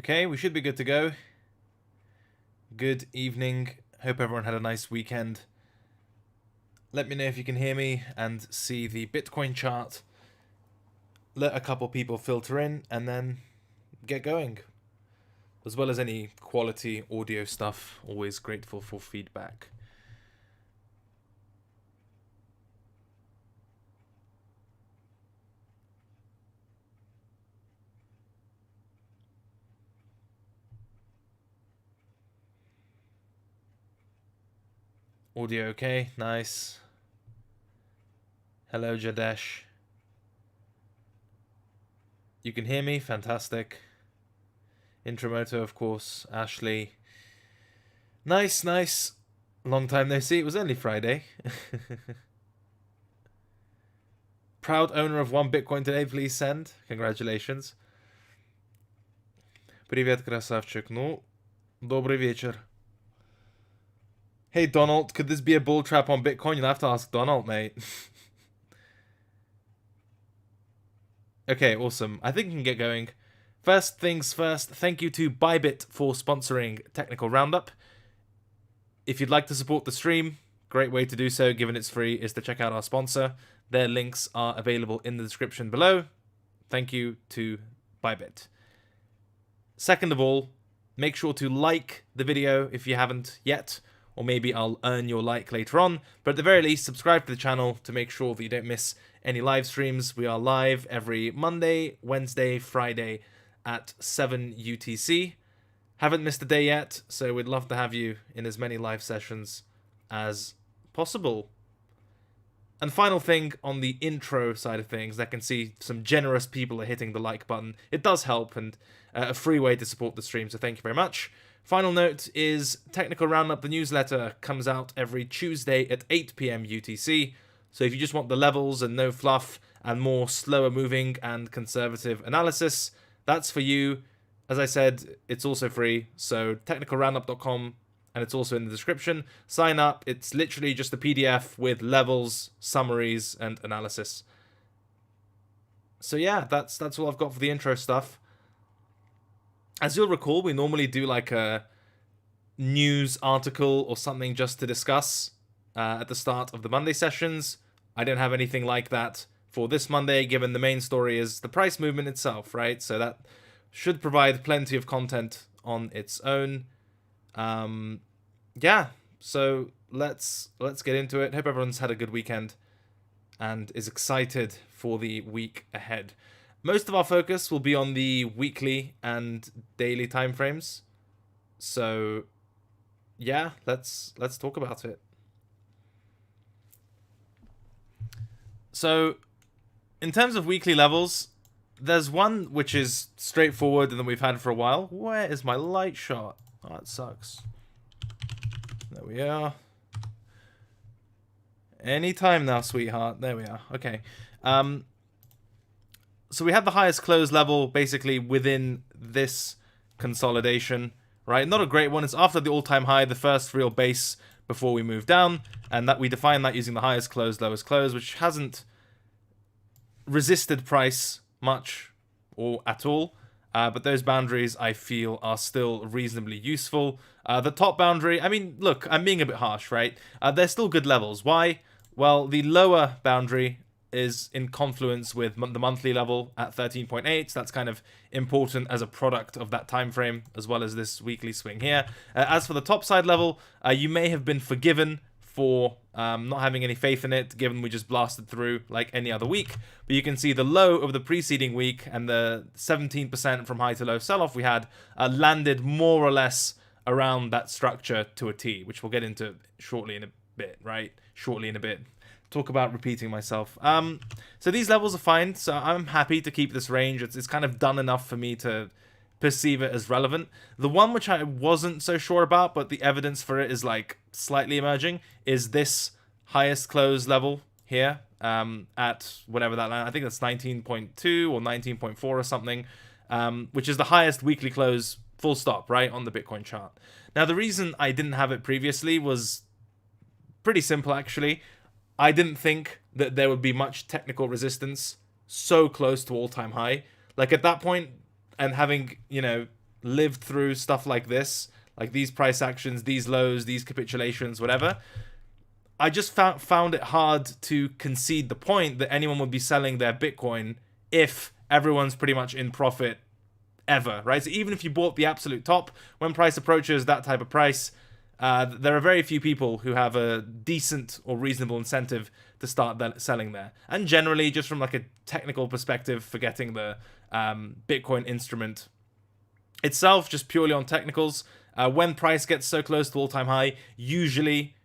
Okay, we should be good to go. Good evening. Hope everyone had a nice weekend. Let me know if you can hear me and see the Bitcoin chart. Let a couple people filter in and then get going. As well as any quality audio stuff. Always grateful for feedback. Audio okay, nice. Hello Jadesh. You can hear me, fantastic. Intromoto, of course, Ashley. Nice, nice. Long time no see, it was only Friday. Proud owner of 1 Bitcoin today, please send. Congratulations. Привет, красавчик. Ну, добрый вечер. Hey Donald, could this be a bull trap on Bitcoin? You'll have to ask Donald, mate. Okay, awesome. I think we can get going. First things first, thank you to Bybit for sponsoring Technical Roundup. If you'd like to support the stream, great way to do so, given it's free, is to check out our sponsor. Their links are available in the description below. Thank you to Bybit. Second of all, make sure to like the video if you haven't yet, or maybe I'll earn your like later on. But at the very least, subscribe to the channel to make sure that you don't miss any live streams. We are live every Monday, Wednesday, Friday at 7 UTC. Haven't missed a day yet, so we'd love to have you in as many live sessions as possible. And final thing on the intro side of things, I can see some generous people are hitting the like button. It does help, and a free way to support the stream, so thank you very much. Final note is Technical Roundup, the newsletter, comes out every Tuesday at 8 PM UTC. So if you just want the levels and no fluff and more slower moving and conservative analysis, that's for you. As I said, it's also free, so technicalroundup.com, and it's also in the description. Sign up. It's literally just a PDF with levels, summaries, and analysis. So yeah, that's all I've got for the intro stuff. As you'll recall, we normally do like a news article or something just to discuss at the start of the Monday sessions. I don't have anything like that for this Monday, given the main story is the price movement itself, right? So that should provide plenty of content on its own. Yeah, so let's get into it. Hope everyone's had a good weekend and is excited for the week ahead. Most of our focus will be on the weekly and daily timeframes. So yeah, let's talk about it. So in terms of weekly levels, there's one which is straightforward and that we've had for a while. Where is my light shot? Oh, it sucks. There we are. Anytime now, sweetheart. There we are. Okay. So we had the highest close level basically within this consolidation, right? Not a great one. It's after the all-time high, the first real base before we move down, and that we define that using the highest close, lowest close, which hasn't resisted price much or at all. But those boundaries, I feel, are still reasonably useful. The top boundary, I mean, look, I'm being a bit harsh, right? They're still good levels. Why? Well, the lower boundary is in confluence with the monthly level at 13.8. So that's kind of important as a product of that time frame, as well as this weekly swing here. As for the top side level, you may have been forgiven for not having any faith in it, given we just blasted through like any other week. But you can see the low of the preceding week and the 17% from high to low sell-off we had landed more or less around that structure to a T, which we'll get into shortly in a bit, right? Shortly in a bit. Talk about repeating myself. So these levels are fine, so I'm happy to keep this range. It's kind of done enough for me to perceive it as relevant. The one which I wasn't so sure about, but the evidence for it is like slightly emerging, is this highest close level here at whatever that line, I think that's 19.2 or 19.4 or something, which is the highest weekly close full stop, right, on the Bitcoin chart. Now, the reason I didn't have it previously was pretty simple, actually. I didn't think that there would be much technical resistance so close to all-time high. Like, at that point, and having, you know, lived through stuff like this, like these price actions, these lows, these capitulations, whatever, I just found it hard to concede the point that anyone would be selling their Bitcoin if everyone's pretty much in profit ever, right? So even if you bought the absolute top, when price approaches that type of price, there are very few people who have a decent or reasonable incentive to start selling there. And generally, just from like a technical perspective, forgetting the Bitcoin instrument itself, just purely on technicals, when price gets so close to all-time high, usually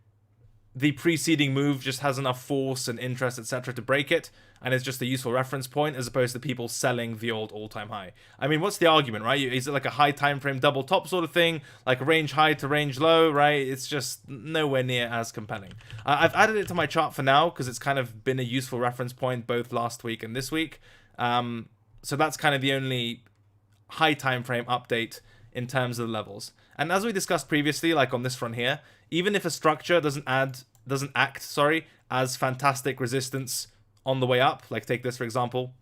the preceding move just has enough force and interest, etc., to break it, and it's just a useful reference point as opposed to people selling the old all-time high. I mean, what's the argument, right? Is it like a high time frame double top sort of thing, like range high to range low, right? It's just nowhere near as compelling. I've added it to my chart for now because it's kind of been a useful reference point both last week and this week. So that's kind of the only high time frame update in terms of the levels. And as we discussed previously, like on this front here, even if a structure doesn't act as fantastic resistance on the way up, like take this for example,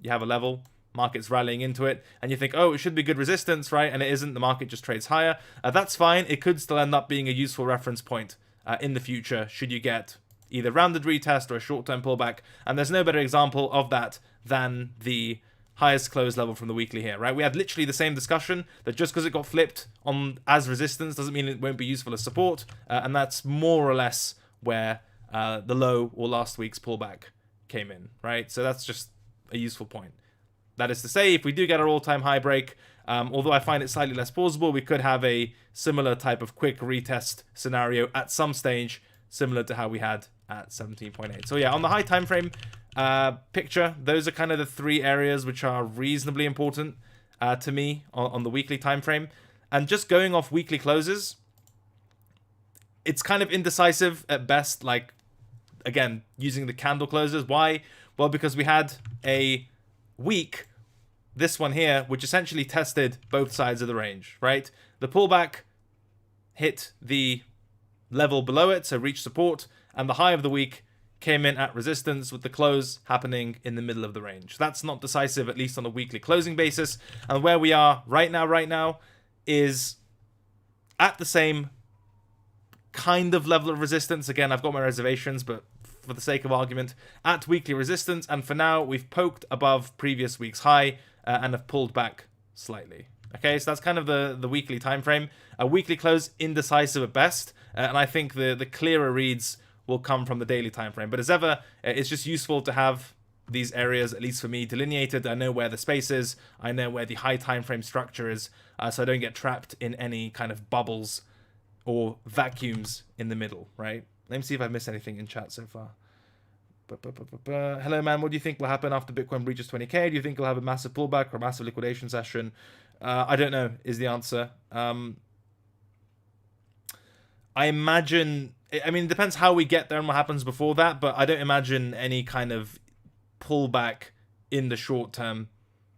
you have a level, market's rallying into it, and you think, oh, it should be good resistance, right? And it isn't, the market just trades higher. That's fine. It could still end up being a useful reference point in the future, should you get either rounded retest or a short-term pullback. And there's no better example of that than the highest close level from the weekly here, right? We had literally the same discussion that just because it got flipped on as resistance doesn't mean it won't be useful as support, and that's more or less where the low or last week's pullback came in, right? So that's just a useful point. That is to say, if we do get our all-time high break, although I find it slightly less plausible, we could have a similar type of quick retest scenario at some stage, similar to how we had at 17.8. So yeah, on the high time frame picture, those are kind of the three areas which are reasonably important to me on the weekly time frame. And just going off weekly closes, it's kind of indecisive at best, like, again, using the candle closes. Why? Well, because we had a week, this one here, which essentially tested both sides of the range, right? The pullback hit the level below it, so reached support, and the high of the week came in at resistance, with the close happening in the middle of the range. That's not decisive, at least on a weekly closing basis. And where we are right now is at the same kind of level of resistance. Again, I've got my reservations, but for the sake of argument, at weekly resistance. And for now, we've poked above previous week's high and have pulled back slightly. Okay, so that's kind of the weekly time frame. A weekly close, indecisive at best, and I think the clearer reads will come from the daily time frame. But as ever, it's just useful to have these areas, at least for me, delineated. I know where the space is, I know where the high time frame structure is, so I don't get trapped in any kind of bubbles or vacuums in the middle, right? Let me see if I missed anything in chat so far. Hello, man. What do you think will happen after Bitcoin reaches 20k? Do you think it'll have a massive pullback or a massive liquidation session? I don't know, is the answer. I imagine, I mean, it depends how we get there and what happens before that, but I don't imagine any kind of pullback in the short term.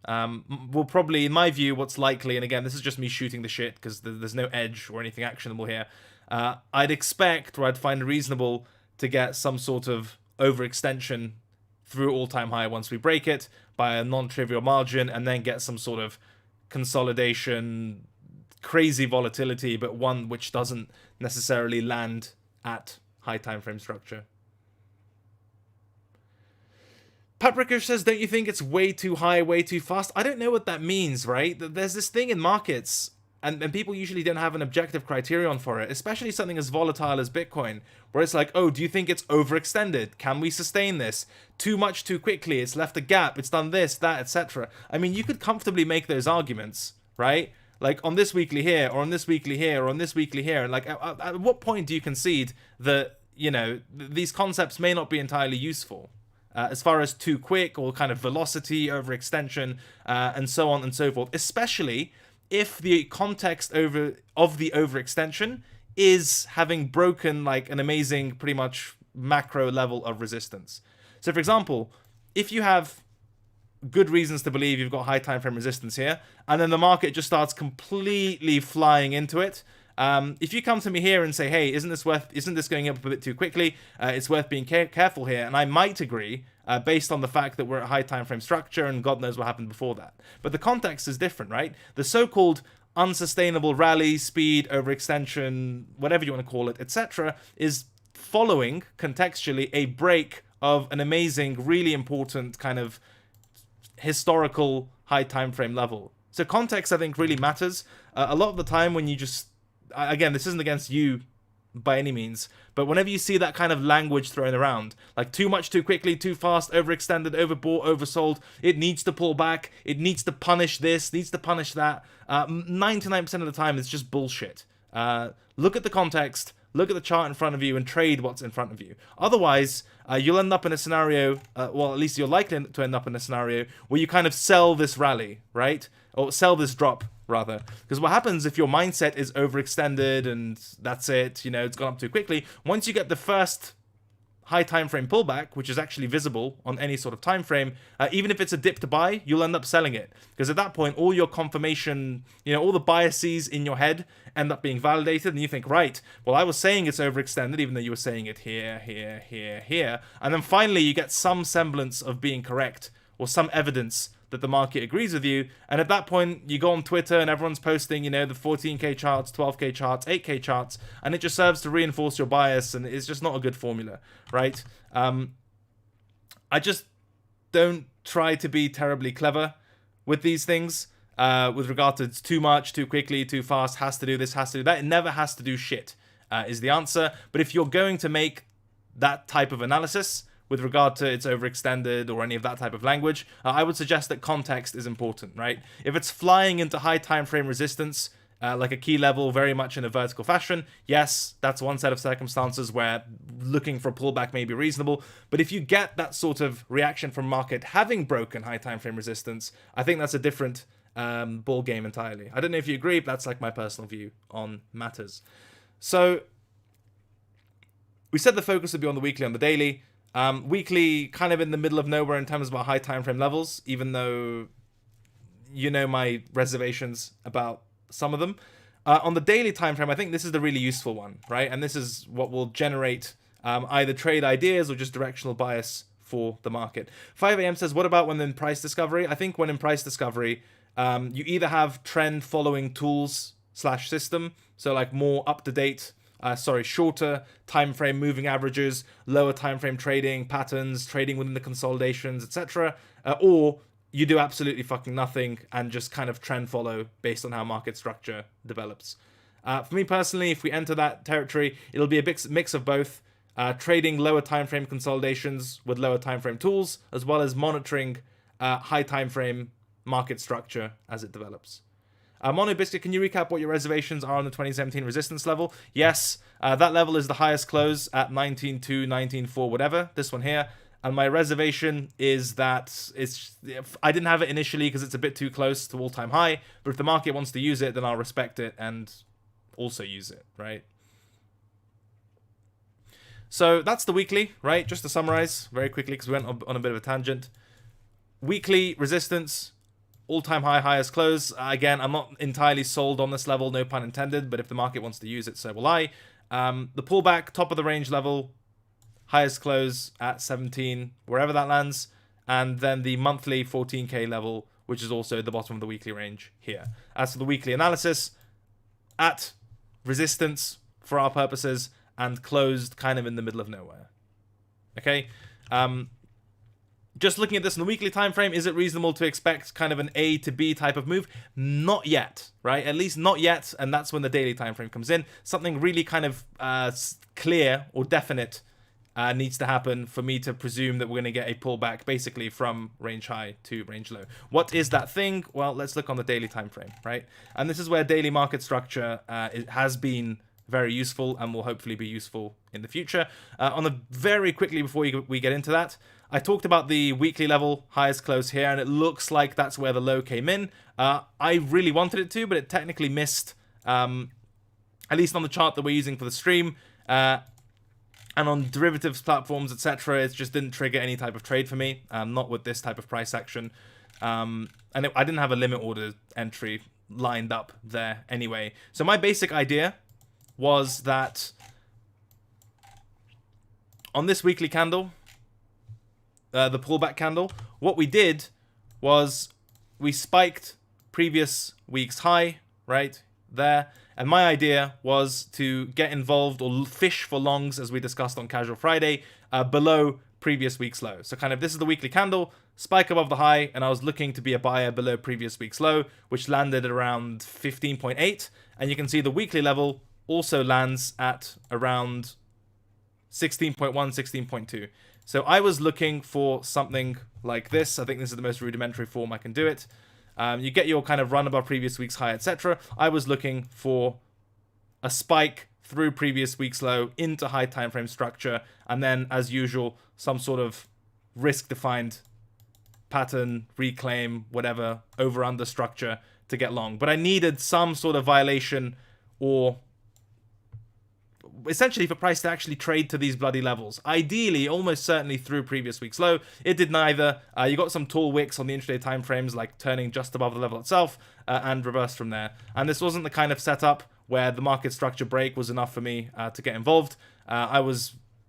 We'll probably, in my view, what's likely, and again, this is just me shooting the shit because there's no edge or anything actionable here. I'd expect, or I'd find reasonable, to get some sort of overextension through all-time high once we break it by a non-trivial margin, and then get some sort of consolidation, crazy volatility, but one which doesn't necessarily land at high time frame structure. Paprika says, don't you think it's way too high, way too fast? I don't know what that means, right? There's this thing in markets, and people usually don't have an objective criterion for it, especially something as volatile as Bitcoin, where it's like, oh, do you think it's overextended? Can we sustain this? Too much too quickly, it's left a gap, it's done this, that, etc. I mean, you could comfortably make those arguments, right? Like on this weekly here, or on this weekly here, or on this weekly here. And like, at what point do you concede that, you know, these concepts may not be entirely useful? As far as too quick or kind of velocity, overextension, and so on and so forth, especially if the context of the overextension is having broken like an amazing, pretty much macro level of resistance. So for example, if you have good reasons to believe you've got high time frame resistance here, and then the market just starts completely flying into it, if you come to me here and say, hey, isn't this going up a bit too quickly? It's worth being careful here. And I might agree, based on the fact that we're at high time frame structure and God knows what happened before that. But the context is different, right? The so-called unsustainable rally, speed, overextension, whatever you want to call it, etc., is following contextually a break of an amazing, really important kind of historical high time frame level. So context, I think, really matters. A lot of the time when you just, again, this isn't against you by any means, but whenever you see that kind of language thrown around, like too much, too quickly, too fast, overextended, overbought, oversold, it needs to pull back, it needs to punish this, needs to punish that, 99% of the time it's just bullshit. Look at the context, look at the chart in front of you and trade what's in front of you. Otherwise, you'll end up in a scenario, well, at least you're likely to end up in a scenario where you kind of sell this rally, right? Or sell this drop, rather. Because what happens if your mindset is overextended and that's it, you know, it's gone up too quickly, once you get the first high time frame pullback, which is actually visible on any sort of time frame, even if it's a dip to buy, you'll end up selling it. Because at that point, all your confirmation, you know, all the biases in your head end up being validated, and you think, right, well, I was saying it's overextended, even though you were saying it here, here, here, here. And then finally, you get some semblance of being correct, or some evidence that the market agrees with you, and at that point you go on Twitter and everyone's posting, you know, the 14k charts, 12k charts, 8k charts, and it just serves to reinforce your bias, and it's just not a good formula, right? I just don't try to be terribly clever with these things, with regard to it's too much, too quickly, too fast, has to do this, has to do that. It never has to do shit, is the answer. But if you're going to make that type of analysis with regard to it's overextended or any of that type of language, I would suggest that context is important, right? If it's flying into high time frame resistance, like a key level very much in a vertical fashion, yes, that's one set of circumstances where looking for a pullback may be reasonable. But if you get that sort of reaction from market having broken high time frame resistance, I think that's a different ball game entirely. I don't know if you agree, but that's like my personal view on matters. So we said the focus would be on the weekly, on the daily. Weekly, kind of in the middle of nowhere in terms of our high time frame levels, even though you know my reservations about some of them. On the daily time frame, I think this is the really useful one, right? And this is what will generate either trade ideas or just directional bias for the market. 5 a.m. says, what about when in price discovery? I think when in price discovery, you either have trend following tools / system, so like more up-to-date, shorter time frame moving averages, lower time frame trading patterns, trading within the consolidations, etc. Or you do absolutely fucking nothing and just kind of trend follow based on how market structure develops. For me personally, if we enter that territory, it'll be a mix of both, trading lower time frame consolidations with lower time frame tools, as well as monitoring high time frame market structure as it develops. Mono Biscuit, can you recap what your reservations are on the 2017 resistance level? Yes, that level is the highest close at 19.2, 19.4, whatever, this one here. And my reservation is that I didn't have it initially because it's a bit too close to all-time high, but if the market wants to use it, then I'll respect it and also use it, right? So that's the weekly, right? Just to summarize very quickly because we went on a bit of a tangent. Weekly resistance, all-time high, highest close. Again, I'm not entirely sold on this level, no pun intended, but if the market wants to use it, so will I. The pullback, top of the range level, highest close at 17, wherever that lands. And then the monthly 14k level, which is also at the bottom of the weekly range here. As for the weekly analysis, at resistance for our purposes and closed kind of in the middle of nowhere. Okay? Just looking at this in the weekly time frame, is it reasonable to expect kind of an A to B type of move? Not yet, right? At least not yet, and that's when the daily time frame comes in. Something really kind of clear or definite needs to happen for me to presume that we're going to get a pullback basically from range high to range low. What is that thing? Well, let's look on the daily time frame, right? And this is where daily market structure it has been very useful and will hopefully be useful in the future. Very quickly before we get into that, I talked about the weekly level, highest close here, and it looks like that's where the low came in. I really wanted it to, but it technically missed, at least on the chart that we're using for the stream, and on derivatives platforms, etc. It just didn't trigger any type of trade for me, not with this type of price action. I didn't have a limit order entry lined up there anyway. So my basic idea was that on this weekly candle, the pullback candle, what we did was we spiked previous week's high right there, and my idea was to get involved or fish for longs, as we discussed on Casual Friday, below previous week's low. So kind of this is the weekly candle, spike above the high, and I was looking to be a buyer below previous week's low, which landed at around 15.8, and you can see the weekly level also lands at around 16.1, 16.2. So I was looking for something like this. I think this is the most rudimentary form I can do it. You get your kind of run above previous week's high, etc. I was looking for a spike through previous week's low into high time frame structure, and then, as usual, some sort of risk-defined pattern, reclaim, whatever, over-under structure to get long. But I needed some sort of violation, or essentially for price to actually trade to these bloody levels. Ideally, almost certainly through previous week's low. It did neither. You got some tall wicks on the intraday time frames, like turning just above the level itself, and reversed from there. And this wasn't the kind of setup where the market structure break was enough for me to get involved.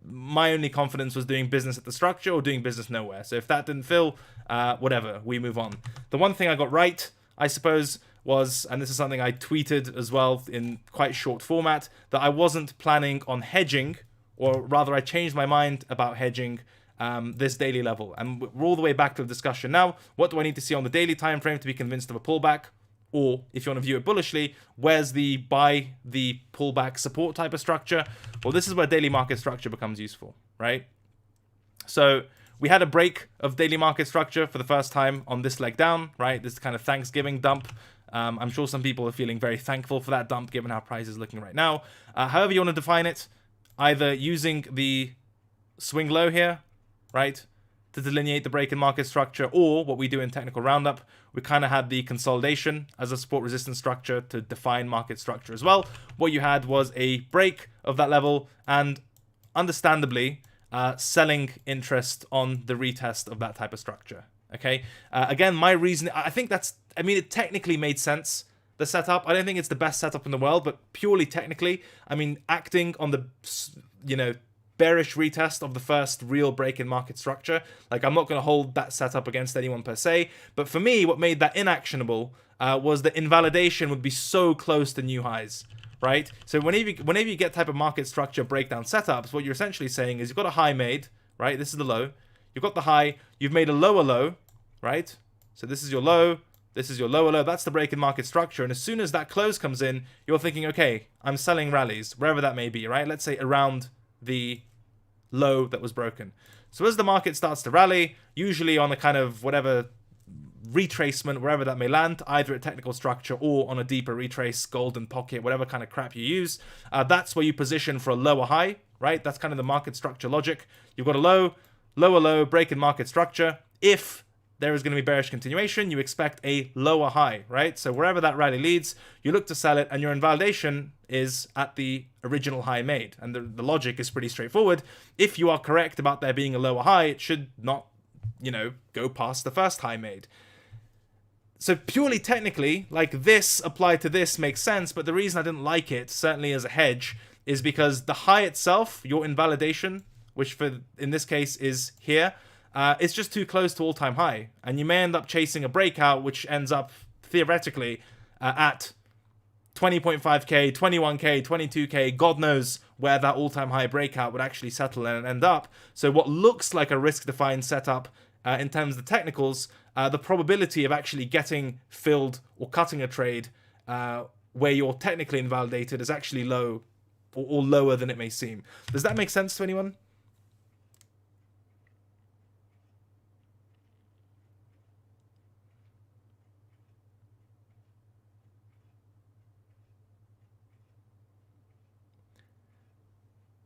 My only confidence was doing business at the structure or doing business nowhere. So if that didn't fill, whatever, we move on. The one thing I got right, I suppose, was, and this is something I tweeted as well in quite short format, that I wasn't planning on hedging, or rather I changed my mind about hedging this daily level. And we're all the way back to the discussion now. What do I need to see on the daily time frame to be convinced of a pullback? Or, if you want to view it bullishly, where's the buy the pullback support type of structure? Well, this is where daily market structure becomes useful, right? So we had a break of daily market structure for the first time on this leg down, right? This kind of Thanksgiving dump. I'm sure some people are feeling very thankful for that dump, given how price is looking right now. However you want to define it, either using the swing low here, right, to delineate the break in market structure, or what we do in Technical Roundup, we kind of had the consolidation as a support resistance structure to define market structure as well. What you had was a break of that level, and understandably, selling interest on the retest of that type of structure. Okay, again, my reason, I think it technically made sense, the setup. I don't think it's the best setup in the world, but purely technically, acting on the, bearish retest of the first real break in market structure, like, I'm not going to hold that setup against anyone per se, but for me, what made that inactionable was that invalidation would be so close to new highs, right? So whenever you get type of market structure breakdown setups, what you're essentially saying is you've got a high made, right? This is the low. You've got the high, you've made a lower low, right? So this is your low, this is your lower low, that's the break in market structure. And as soon as that close comes in, you're thinking, okay, I'm selling rallies, wherever that may be, right? Let's say around the low that was broken. So as the market starts to rally, usually on a kind of whatever retracement, wherever that may land, either at technical structure or on a deeper retrace, golden pocket, whatever kind of crap you use, that's where you position for a lower high, right? That's kind of the market structure logic. You've got a low, lower low, break in market structure. If there is going to be bearish continuation, you expect a lower high, right? So wherever that rally leads, you look to sell it, and your invalidation is at the original high made. And the logic is pretty straightforward. If you are correct about there being a lower high, it should not, go past the first high made. So purely technically, like, this applied to this makes sense, but the reason I didn't like it, certainly as a hedge, is because the high itself, your invalidation, which in this case is here, it's just too close to all-time high, and you may end up chasing a breakout, which ends up theoretically at 20.5k, 21k, 22k. God knows where that all-time high breakout would actually settle and end up. So what looks like a risk-defined setup in terms of the technicals, the probability of actually getting filled or cutting a trade where you're technically invalidated is actually low, or lower than it may seem. Does that make sense to anyone?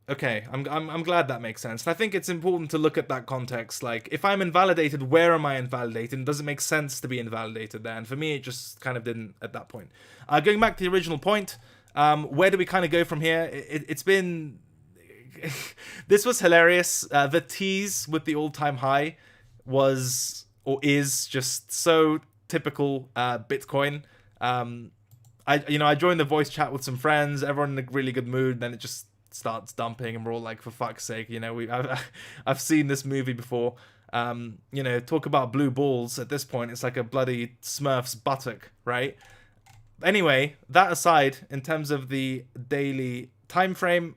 Okay, I'm glad that makes sense. And I think it's important to look at that context. Like, if I'm invalidated, where am I invalidated? And does it make sense to be invalidated there? And for me, it just kind of didn't at that point. Going back to the original point, where do we kind of go from here? It's been... This was hilarious. The tease with the all-time high was, or is, just so typical Bitcoin. I joined the voice chat with some friends, everyone in a really good mood, then it just starts dumping, and we're all like, for fuck's sake, I've seen this movie before. You know, talk about blue balls at this point. It's like a bloody Smurf's buttock, right? Anyway, that aside, in terms of the daily time frame,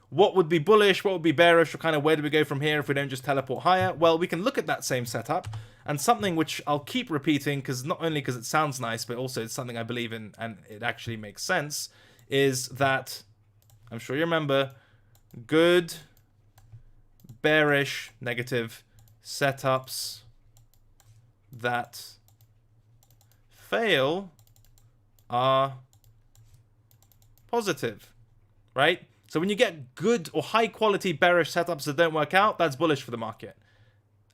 what would be bullish, what would be bearish, or kind of where do we go from here if we don't just teleport higher? Well, we can look at that same setup, and something which I'll keep repeating, because not only because it sounds nice, but also it's something I believe in and it actually makes sense, is that, I'm sure you remember, good, bearish, negative setups that fail are positive, right? So when you get good or high quality bearish setups that don't work out, that's bullish for the market.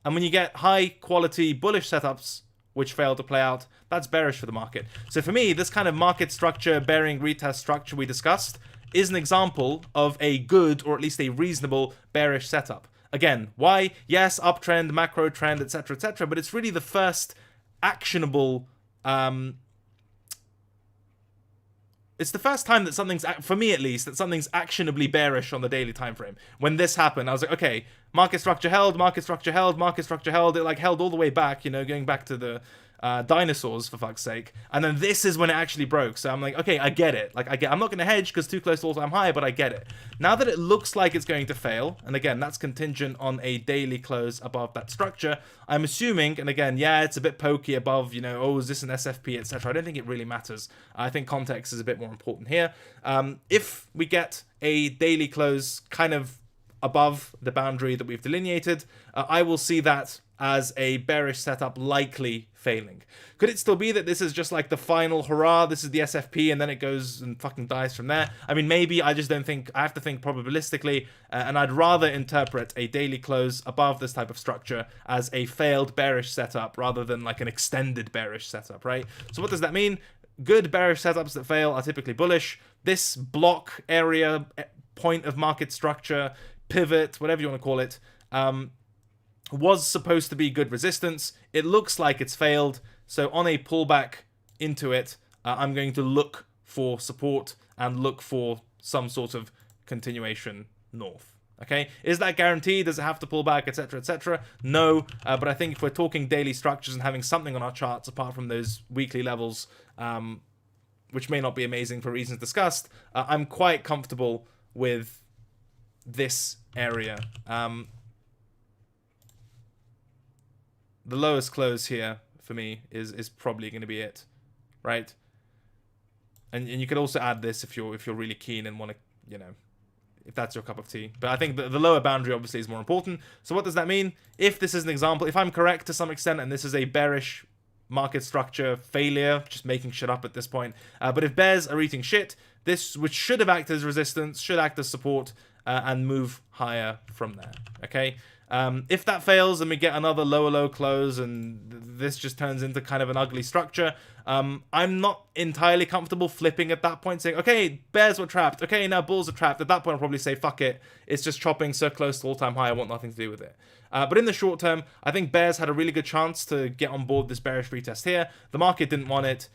And when you get high quality bullish setups which fail to play out, that's bearish for the market. So for me, this kind of market structure, bearing retest structure we discussed, is an example of a good, or at least a reasonable, bearish setup. Again, why? Yes, uptrend, macro trend, etc., etc., but it's really the first actionable it's the first time that something's, for me at least, that something's actionably bearish on the daily time frame. When this happened, I was like, okay, market structure held, market structure held, market structure held. It like held all the way back, you know, going back to the dinosaurs, for fuck's sake. And then this is when it actually broke. So I'm like, okay, I get it. Like, I'm not going to hedge because too close to all-time high, but I get it. Now that it looks like it's going to fail, and again, that's contingent on a daily close above that structure, I'm assuming, and again, yeah, it's a bit pokey above, you know, oh, is this an SFP, etc. I don't think it really matters. I think context is a bit more important here. If we get a daily close kind of above the boundary that we've delineated, I will see that as a bearish setup likely failing. Could it still be that this is just like the final hurrah, this is the SFP, and then it goes and fucking dies from there? I mean, maybe. I just don't think, I have to think probabilistically, and I'd rather interpret a daily close above this type of structure as a failed bearish setup rather than like an extended bearish setup, right? So what does that mean? Good bearish setups that fail are typically bullish. This block area, point of market structure, pivot, whatever you want to call it, was supposed to be good resistance. It looks like it's failed. So on a pullback into it, I'm going to look for support and look for some sort of continuation north. Okay, is that guaranteed? Does it have to pull back, etc., etc.? No, but I think if we're talking daily structures and having something on our charts apart from those weekly levels, which may not be amazing for reasons discussed, I'm quite comfortable with this area. The lowest close here for me is probably going to be it, right? And you could also add this if you're really keen and want to, you know, if that's your cup of tea. But I think the lower boundary obviously is more important. So what does that mean? If this is an example, if I'm correct to some extent, and this is a bearish market structure failure, just making shit up at this point, but if bears are eating shit, this, which should have acted as resistance, should act as support, and move higher from there, okay? If that fails and we get another lower low close and this just turns into kind of an ugly structure, I'm not entirely comfortable flipping at that point, saying, okay, bears were trapped, okay, now bulls are trapped. At that point, I'll probably say, fuck it, it's just chopping so close to all-time high, I want nothing to do with it. But in the short term, I think bears had a really good chance to get on board this bearish retest here. The market didn't want it.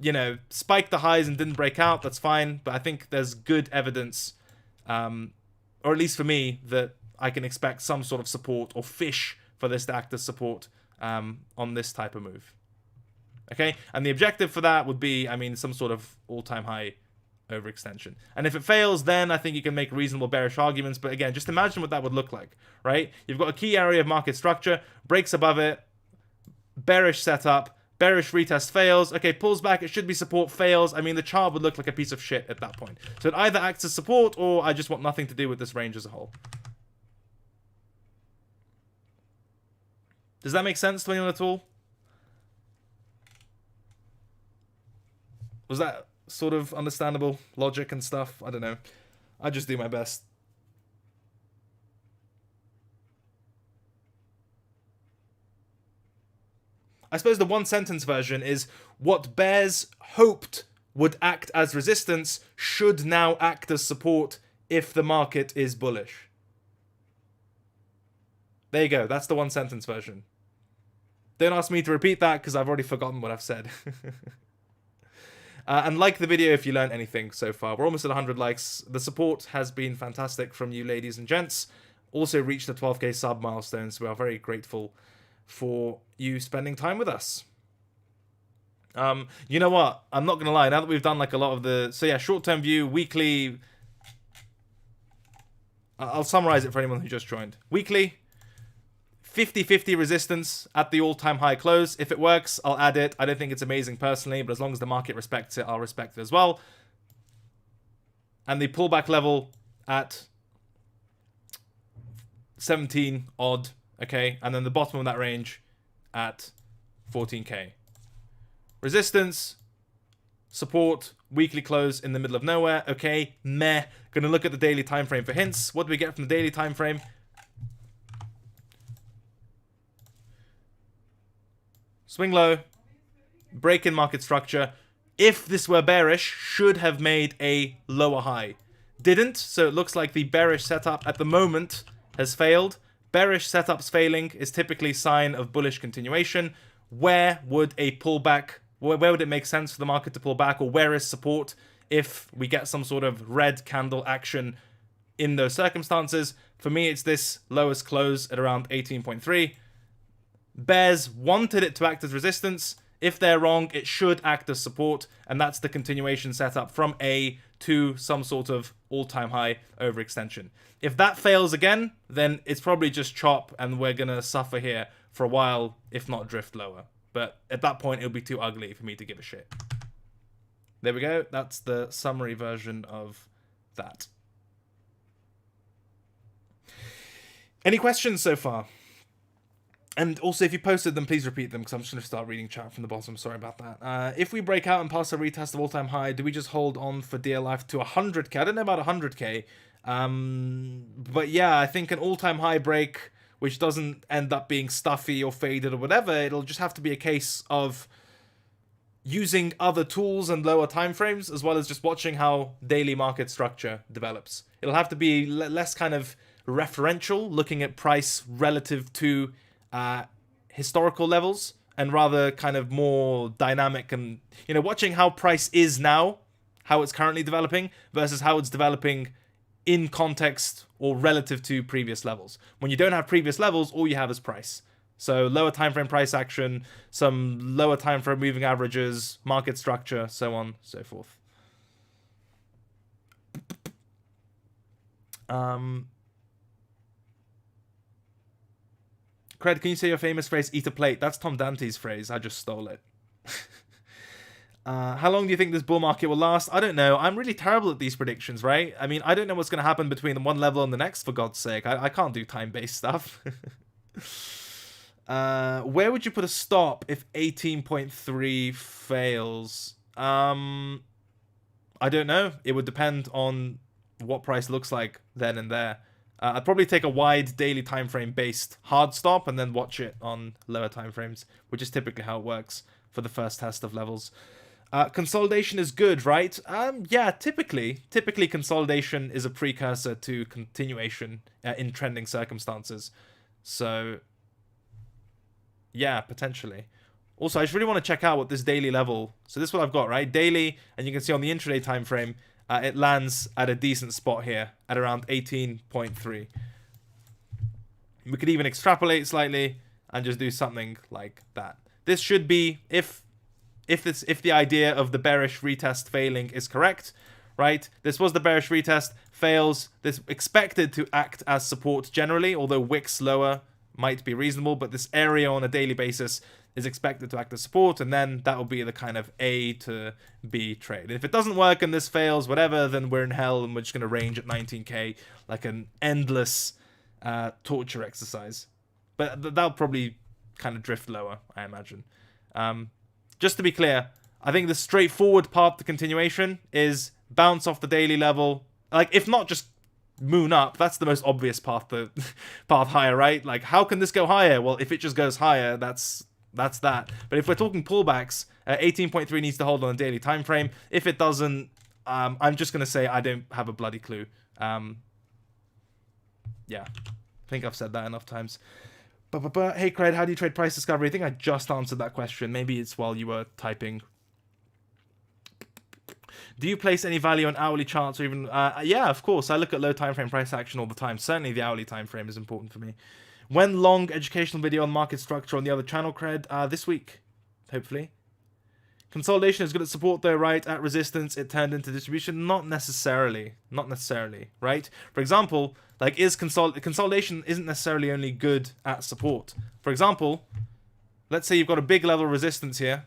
You know, spiked the highs and didn't break out, that's fine, but I think there's good evidence, or at least for me, that I can expect some sort of support or fish for this to act as support on this type of move. Okay, and the objective for that would be, I mean, some sort of all-time high overextension. And if it fails, then I think you can make reasonable bearish arguments. But again, just imagine what that would look like, right? You've got a key area of market structure, breaks above it, bearish setup, bearish retest fails, okay, pulls back, it should be support, fails. I mean, the chart would look like a piece of shit at that point. So it either acts as support, or I just want nothing to do with this range as a whole. Does that make sense to anyone at all? Was that sort of understandable logic and stuff? I don't know. I just do my best. I suppose the one sentence version is what bears hoped would act as resistance should now act as support if the market is bullish. There you go. That's the one sentence version. Don't ask me to repeat that because I've already forgotten what I've said. And like the video if you learned anything so far. We're almost at 100 likes. The support has been fantastic from you ladies and gents. also reached the 12K sub milestone, so we are very grateful for you spending time with us. You know what? I'm not going to lie. Now that we've done like a lot of the... So yeah, short-term view, weekly... I'll summarize it for anyone who just joined. Weekly, 50-50 resistance at the all-time high close. If it works, I'll add it. I don't think it's amazing personally, but as long as the market respects it, I'll respect it as well. And the pullback level at 17 odd, okay? And then the bottom of that range at 14K. Resistance, support, weekly close in the middle of nowhere, okay? Meh. Gonna look at the daily time frame for hints. What do we get from the daily time frame? Swing low, break in market structure. If this were bearish, should have made a lower high. Didn't, so it looks like the bearish setup at the moment has failed. Bearish setups failing is typically a sign of bullish continuation. Where would a pullback, where would it make sense for the market to pull back, or where is support if we get some sort of red candle action in those circumstances? For me, it's this lowest close at around 18.3. Bears wanted it to act as resistance. If they're wrong, it should act as support, and that's the continuation setup from A to some sort of all-time high overextension. If that fails again, then it's probably just chop, and we're going to suffer here for a while, if not drift lower. But at that point, it'll be too ugly for me to give a shit. There we go. That's the summary version of that. Any questions so far? And also, if you posted them, please repeat them, because I'm just going to start reading chat from the bottom. Sorry about that. If we break out and pass a retest of all-time high, do we just hold on for dear life to 100k? I don't know about 100k. But yeah, I think an all-time high break, which doesn't end up being stuffy or faded or whatever, it'll just have to be a case of using other tools and lower timeframes, as well as just watching how daily market structure develops. It'll have to be less kind of referential, looking at price relative to historical levels, and rather kind of more dynamic and, you know, watching how price is now, how it's currently developing versus how it's developing in context or relative to previous levels. When you don't have previous levels, all you have is price. So lower time frame price action, some lower time frame moving averages, market structure, so on, so forth. Cred, can you say your famous phrase, eat a plate? That's Tom Dante's phrase. I just stole it. How long do you think this bull market will last? I don't know. I'm really terrible at these predictions, right? I mean, I don't know what's going to happen between one level and the next, for God's sake. I can't do time-based stuff. Where would you put a stop if 18.3 fails? I don't know. It would depend on what price looks like then and there. I'd probably take a wide daily time frame based hard stop and then watch it on lower time frames, which is typically how it works for the first test of levels. Consolidation is good, right? Yeah, typically consolidation is a precursor to continuation in trending circumstances. So yeah, potentially. Also, I just really want to check out what this daily level. So this is what I've got, right? Daily, and you can see on the intraday time frame, it lands at a decent spot here at around 18.3. We could even extrapolate slightly and just do something like that. This should be, if the idea of the bearish retest failing is correct, right? This was the bearish retest, fails. This expected to act as support generally, although wicks lower might be reasonable, but this area on a daily basis is expected to act as support, and then that will be the kind of A to B trade. And if it doesn't work and this fails, whatever, then we're in hell and we're just going to range at 19k like an endless torture exercise. But that'll probably kind of drift lower, I imagine. Just to be clear, I think the straightforward path to continuation is bounce off the daily level. Like, if not just moon up, that's the most obvious path higher, right? Like, how can this go higher? Well, if it just goes higher, that's that. But if we're talking pullbacks, 18.3 needs to hold on a daily time frame. If it doesn't, I'm just going to say I don't have a bloody clue. Yeah, I think I've said that enough times. But hey, Cred, how do you trade price discovery? I think I just answered that question. Maybe it's while you were typing. Do you place any value on hourly charts or even... yeah, of course. I look at low time frame price action all the time. Certainly the hourly time frame is important for me. When long educational video on market structure on the other channel cred? This week, hopefully. Consolidation is good at support though, right? At resistance, it turned into distribution. Not necessarily. Not necessarily, right? For example, like consolidation isn't necessarily only good at support. For example, let's say you've got a big level of resistance here.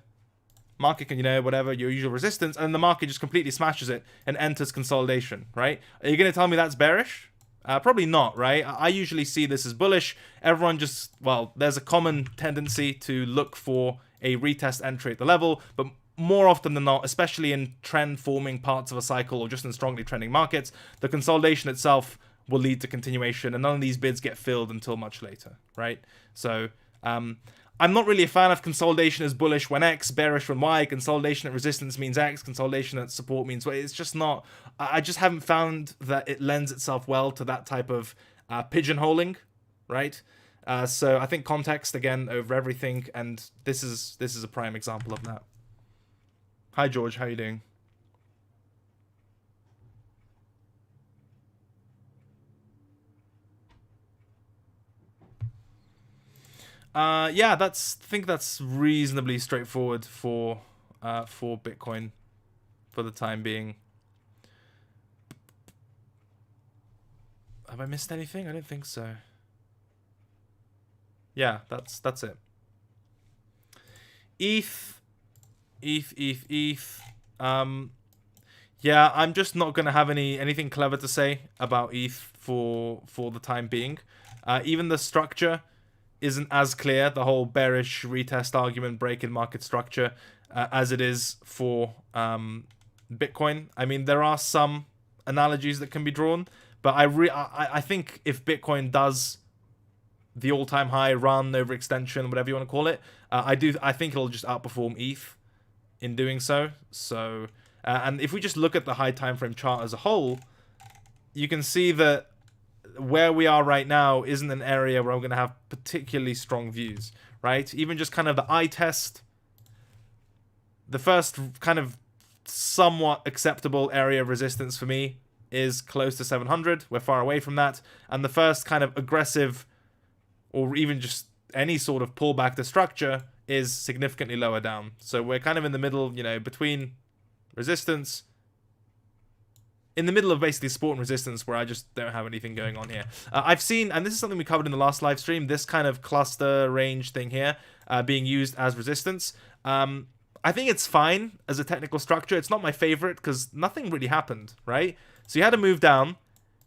Market can, you know, whatever, your usual resistance, and the market just completely smashes it and enters consolidation, right? Are you going to tell me that's bearish? Probably not, right? I usually see this as bullish. Everyone just, well, there's a common tendency to look for a retest entry at the level, but more often than not, especially in trend-forming parts of a cycle or just in strongly trending markets, the consolidation itself will lead to continuation, and none of these bids get filled until much later, right? So, I'm not really a fan of consolidation as bullish when X, bearish when Y. Consolidation at resistance means X, consolidation at support means Y. It's just not... I just haven't found that it lends itself well to that type of pigeonholing, right? So I think context, again, over everything, and this is a prime example of that. Hi, George. How are you doing? Yeah, I think that's reasonably straightforward for Bitcoin for the time being. Have I missed anything? I don't think so. Yeah, that's it. ETH. Yeah, I'm just not gonna have anything clever to say about ETH for the time being. Even the structure isn't as clear, the whole bearish retest argument, break in market structure, as it is for Bitcoin. I mean, there are some analogies that can be drawn, but I think if Bitcoin does the all-time high run, overextension, whatever you want to call it, I think it'll just outperform ETH in doing so. So, and if we just look at the high time frame chart as a whole, you can see that where we are right now isn't an area where I'm going to have particularly strong views, right? Even just kind of the eye test, the first kind of somewhat acceptable area of resistance for me is close to 700. We're far away from that. And the first kind of aggressive, or even just any sort of pullback to structure, is significantly lower down. So we're kind of in the middle, you know, between resistance, in the middle of basically support and resistance, where I just don't have anything going on here. I've seen, and this is something we covered in the last live stream, this kind of cluster range thing here being used as resistance. I think it's fine as a technical structure. It's not my favorite because nothing really happened, right? So you had a move down,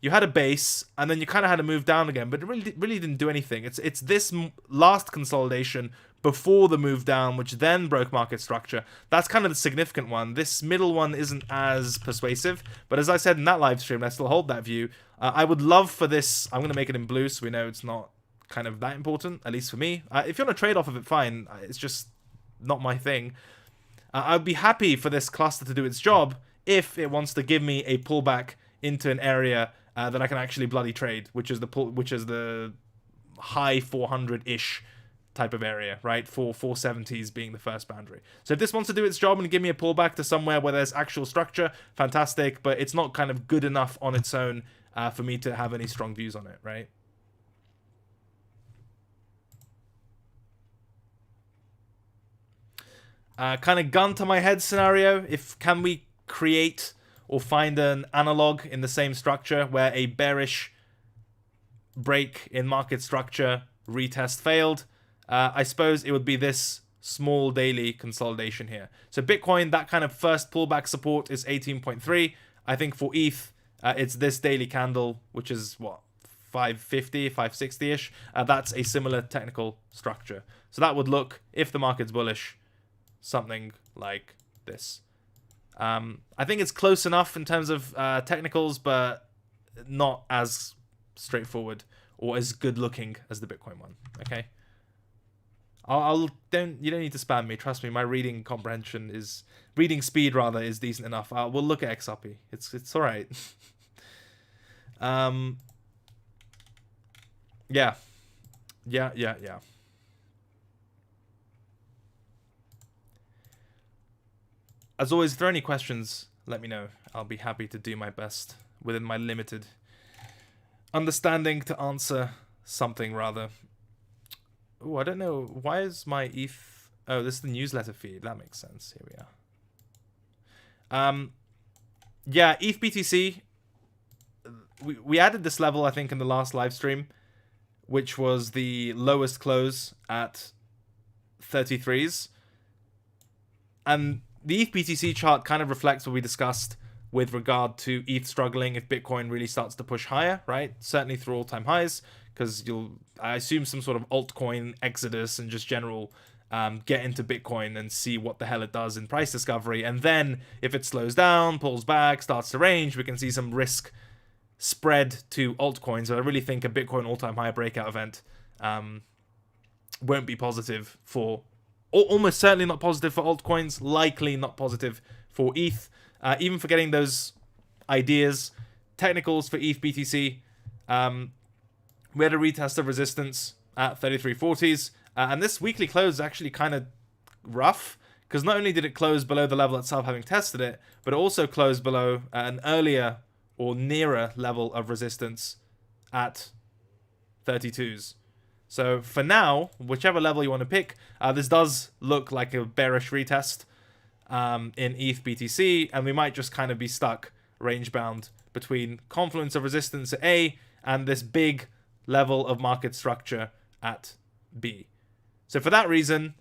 you had a base, and then you kind of had a move down again, but it really didn't do anything. It's this last consolidation before the move down, which then broke market structure. That's kind of the significant one. This middle one isn't as persuasive, but as I said in that live stream, I still hold that view. I would love for this, I'm going to make it in blue so we know it's not kind of that important, at least for me. If you want to trade off of it, fine. It's just not my thing. I'd be happy for this cluster to do its job if it wants to give me a pullback into an area that I can actually bloody trade, which is the high 400-ish type of area, right? 470s being the first boundary. So if this wants to do its job and give me a pullback to somewhere where there's actual structure, fantastic, but it's not kind of good enough on its own for me to have any strong views on it, right? Kind of gun to my head scenario, can we create or find an analog in the same structure where a bearish break in market structure retest failed? I suppose it would be this small daily consolidation here. So Bitcoin, that kind of first pullback support is 18.3. I think for ETH, it's this daily candle, which is what, 550, 560-ish. That's a similar technical structure. So that would look, if the market's bullish, something like this. I think it's close enough in terms of technicals, but not as straightforward or as good looking as the Bitcoin one. Okay. You don't need to spam me. Trust me, my reading speed is decent enough. We'll look at XRP. It's all right. Yeah. As always, if there are any questions, let me know. I'll be happy to do my best within my limited understanding to answer something rather. Oh, I don't know. Why is my ETH... Oh, this is the newsletter feed. That makes sense. Here we are. Yeah, ETH BTC. We added this level, I think, in the last live stream, which was the lowest close at 33s. And the ETH BTC chart kind of reflects what we discussed with regard to ETH struggling if Bitcoin really starts to push higher, right? Certainly through all-time highs, because I assume some sort of altcoin exodus and just general get into Bitcoin and see what the hell it does in price discovery. And then if it slows down, pulls back, starts to range, we can see some risk spread to altcoins. So I really think a Bitcoin all-time high breakout event won't be positive for, almost certainly not positive for altcoins, likely not positive for ETH. Even forgetting those ideas, technicals for ETH BTC, we had a retest of resistance at 3340s, and this weekly close is actually kind of rough, because not only did it close below the level itself having tested it, but it also closed below an earlier or nearer level of resistance at 32s. So for now, whichever level you want to pick, this does look like a bearish retest in ETH BTC, and we might just kind of be stuck range bound between confluence of resistance at A and this big level of market structure at B. So for that reason,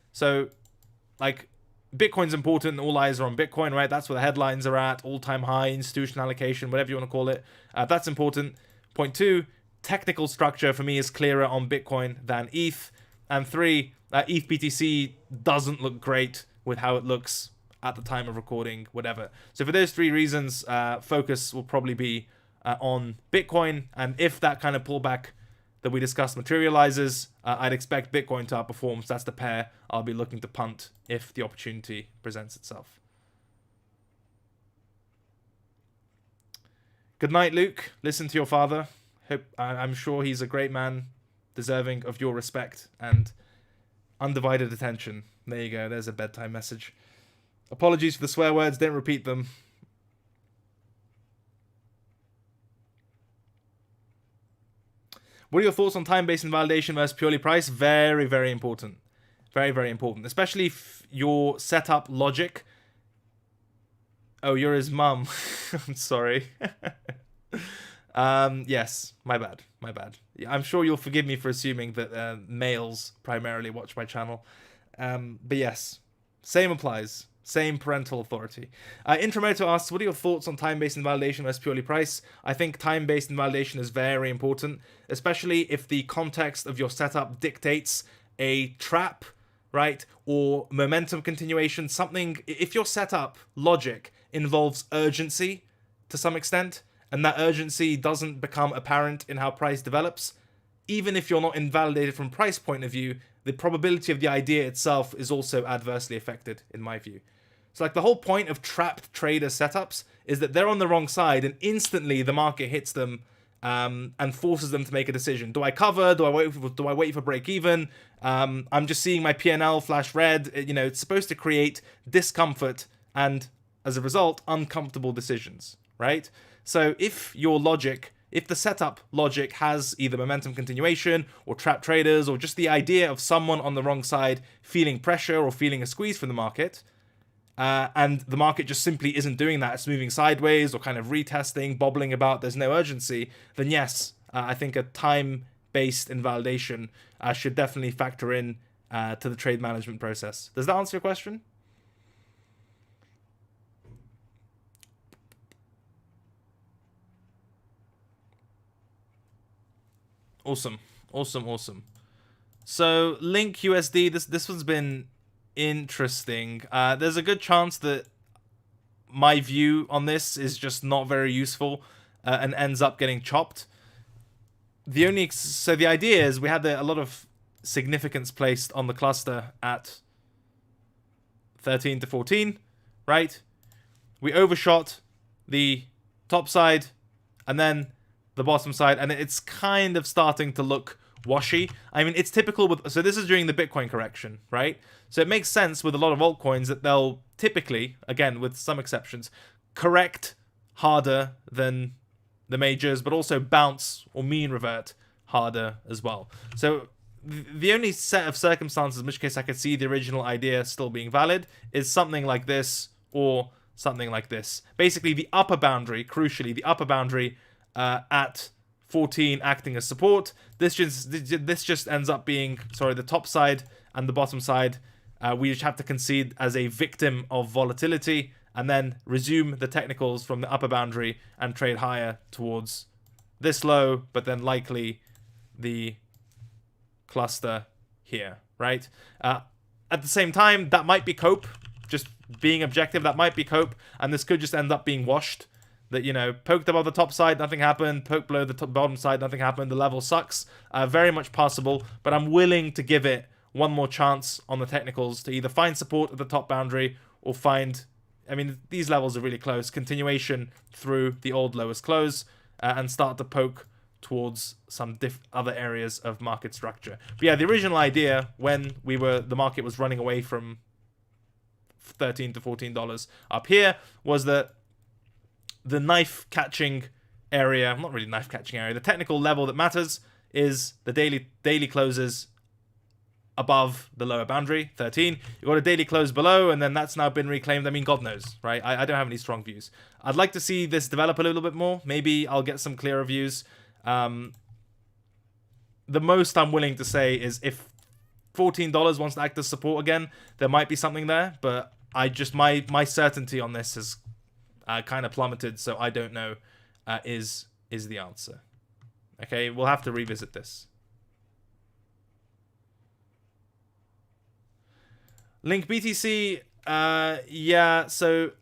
like Bitcoin's important, all eyes are on Bitcoin, right? That's where the headlines are at, all-time high, institutional allocation, whatever you want to call it. That's important. Point 2, technical structure for me is clearer on Bitcoin than ETH. And 3, ETH BTC doesn't look great with how it looks at the time of recording, whatever. So for those 3 reasons, focus will probably be on Bitcoin. And if that kind of pullback that we discussed materializes, I'd expect Bitcoin to outperform. So that's the pair I'll be looking to punt if the opportunity presents itself. Good night, Luke. Listen to your father. I'm sure he's a great man, deserving of your respect and undivided attention. There you go. There's a bedtime message. Apologies for the swear words. Don't repeat them. What are your thoughts on time-based invalidation versus purely price? Very, very important. Very, very important. Especially if your setup logic... Oh, you're his mum. I'm sorry. Yes, my bad. My bad. I'm sure you'll forgive me for assuming that males primarily watch my channel. But yes, same applies. Same parental authority. Intramoto asks, what are your thoughts on time-based invalidation versus purely price? I think time-based invalidation is very important, especially if the context of your setup dictates a trap, right? Or momentum continuation, something. If your setup logic involves urgency to some extent, and that urgency doesn't become apparent in how price develops, even if you're not invalidated from price point of view, the probability of the idea itself is also adversely affected, in my view. So like the whole point of trapped trader setups is that they're on the wrong side and instantly the market hits them and forces them to make a decision. Do I cover? Do I wait for break even? I'm just seeing my P&L flash red. It's supposed to create discomfort and as a result, uncomfortable decisions, right? So if the setup logic has either momentum continuation or trap traders or just the idea of someone on the wrong side feeling pressure or feeling a squeeze from the market, and the market just simply isn't doing that, it's moving sideways or kind of retesting, bobbling about, there's no urgency, then yes, I think a time-based invalidation should definitely factor in to the trade management process. Does that answer your question? Awesome. So Link USD, this one's been interesting. There's a good chance that my view on this is just not very useful and ends up getting chopped. So the idea is we had a lot of significance placed on the cluster at 13 to 14, right? We overshot the top side and then the bottom side, and it's kind of starting to look washy. I mean, it's typical so this is during the Bitcoin correction, right? So it makes sense with a lot of altcoins that they'll typically, again, with some exceptions, correct harder than the majors, but also bounce or mean revert harder as well. So the only set of circumstances in which case I could see the original idea still being valid is something like this or something like this. Basically, the upper boundary, crucially, the upper boundary at 14 acting as support. This just ends up being, sorry, the top side and the bottom side. We just have to concede as a victim of volatility and then resume the technicals from the upper boundary and trade higher towards this low, but then likely the cluster here, right? At the same time, that might be cope. Just being objective, that might be cope, and this could just end up being washed. That, you know, poked above the top side, nothing happened. Poked below the bottom side, nothing happened. The level sucks. Very much possible, but I'm willing to give it one more chance on the technicals to either find support at the top boundary or find, I mean, these levels are really close, continuation through the old lowest close, and start to poke towards some other areas of market structure. But yeah, the original idea when the market was running away from $13 to $14 up here was that the knife catching area, not really knife catching area, the technical level that matters is the daily closes above the lower boundary, 13. You've got a daily close below, and then that's now been reclaimed. I mean, God knows, right? I don't have any strong views. I'd like to see this develop a little bit more. Maybe I'll get some clearer views. The most I'm willing to say is if $14 wants to act as support again, there might be something there, but my certainty on this has kind of plummeted, so I don't know is the answer. Okay, we'll have to revisit this. Link BTC, yeah, so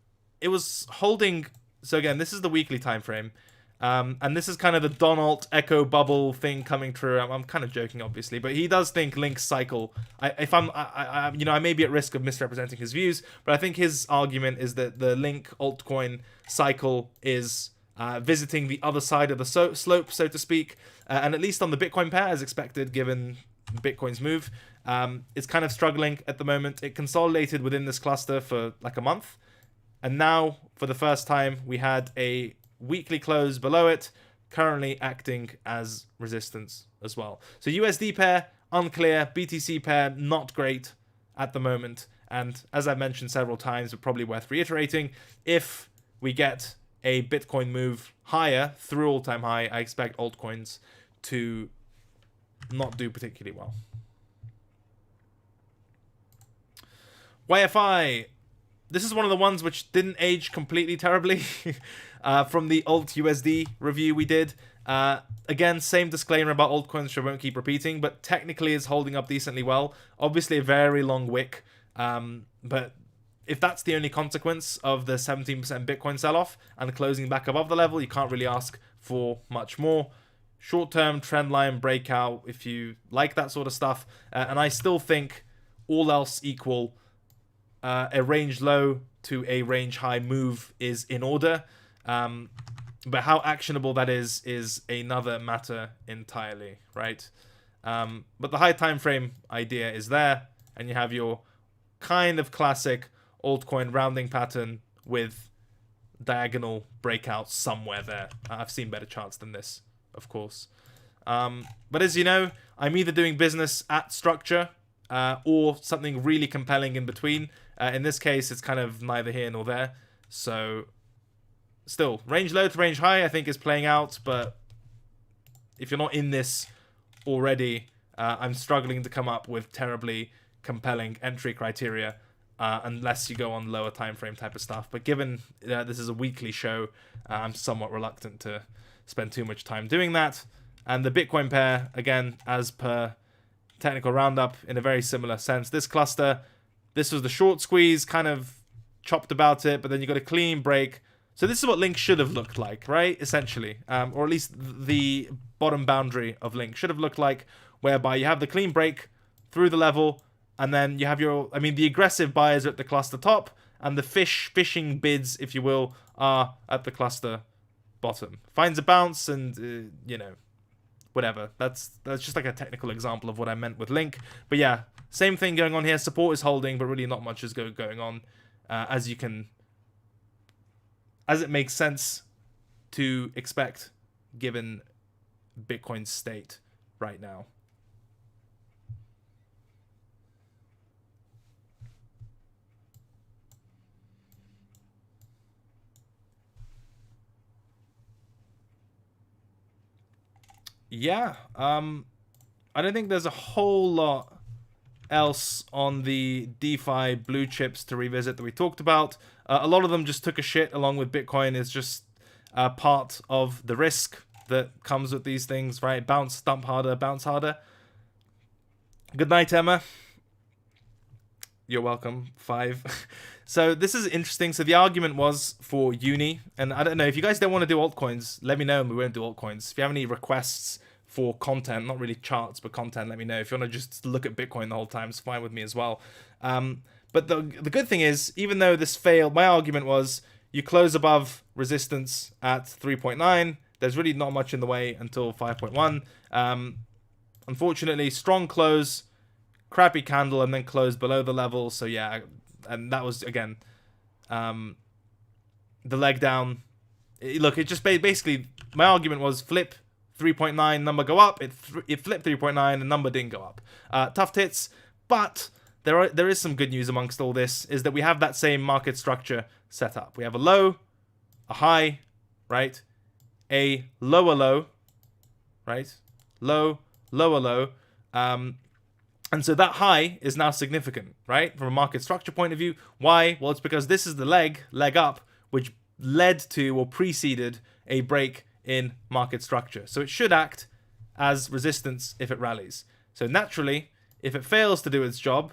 it was holding. So again, this is the weekly time frame, and this is kind of the Donald echo bubble thing coming through. I'm kind of joking, obviously, but he does think Link's cycle. I may be at risk of misrepresenting his views, but I think his argument is that the Link altcoin cycle is visiting the other side of the slope, so to speak, and at least on the Bitcoin pair, as expected, given Bitcoin's move. It's kind of struggling at the moment. It consolidated within this cluster for like a month, and now for the first time we had a weekly close below it, currently acting as resistance as well. So USD pair unclear, BTC pair not great at the moment, and as I've mentioned several times, but probably worth reiterating, if we get a Bitcoin move higher through all-time high, I expect altcoins to not do particularly well. YFI. This is one of the ones which didn't age completely terribly from the Alt USD review we did. Again, same disclaimer about altcoins, which I won't keep repeating, but technically is holding up decently well. Obviously a very long wick, but if that's the only consequence of the 17% Bitcoin sell-off and closing back above the level, you can't really ask for much more. Short-term trend line breakout, if you like that sort of stuff. And I still think, all else equal, a range low to a range high move is in order. But how actionable that is another matter entirely, right? But the high time frame idea is there, and you have your kind of classic altcoin rounding pattern with diagonal breakouts somewhere there. I've seen better charts than this, of course. But as you know, I'm either doing business at structure or something really compelling in between. In this case, it's kind of neither here nor there. So still, range low to range high, I think, is playing out. But if you're not in this already, I'm struggling to come up with terribly compelling entry criteria unless you go on lower time frame type of stuff. But given this is a weekly show, I'm somewhat reluctant to spend too much time doing that. And the Bitcoin pair, again, as per Technical Roundup, in a very similar sense. This cluster, this was the short squeeze, kind of chopped about it, but then you got a clean break. So this is what Link should have looked like, right? Essentially, or at least the bottom boundary of Link should have looked like, whereby you have the clean break through the level, and then you have the aggressive buyers are at the cluster top, and the fishing bids, if you will, are at the cluster bottom. Finds a bounce, and whatever. That's just like a technical example of what I meant with Link. But yeah, same thing going on here. Support is holding, but really not much is going on, as you can as it makes sense to expect given Bitcoin's state right now. Yeah, I don't think there's a whole lot else on the DeFi blue chips to revisit that we talked about. A lot of them just took a shit along with Bitcoin. Is just part of the risk that comes with these things, right? Bounce, dump harder, bounce harder. Good night, Emma. You're welcome. 5. So this is interesting. So the argument was for uni, and I don't know if you guys don't want to do altcoins, let me know and we won't do altcoins. If you have any requests for content, not really charts, but content, let me know. If you want to just look at Bitcoin the whole time, it's fine with me as well. But the good thing is, even though this failed, my argument was you close above resistance at 3.9. There's really not much in the way until 5.1. Unfortunately, strong close, crappy candle, and then close below the level. So yeah, and that was, again, the leg down. Look, it just basically, my argument was flip 3.9, number go up. It flipped 3.9, the number didn't go up. Tough tits, but there is some good news amongst all this, is that we have that same market structure set up. We have a low, a high, right? A lower low, right? Low, lower low. And so that high is now significant, right? From a market structure point of view. Why? Well, it's because this is the leg up, which led to or preceded a break in market structure. So it should act as resistance if it rallies. So naturally, if it fails to do its job,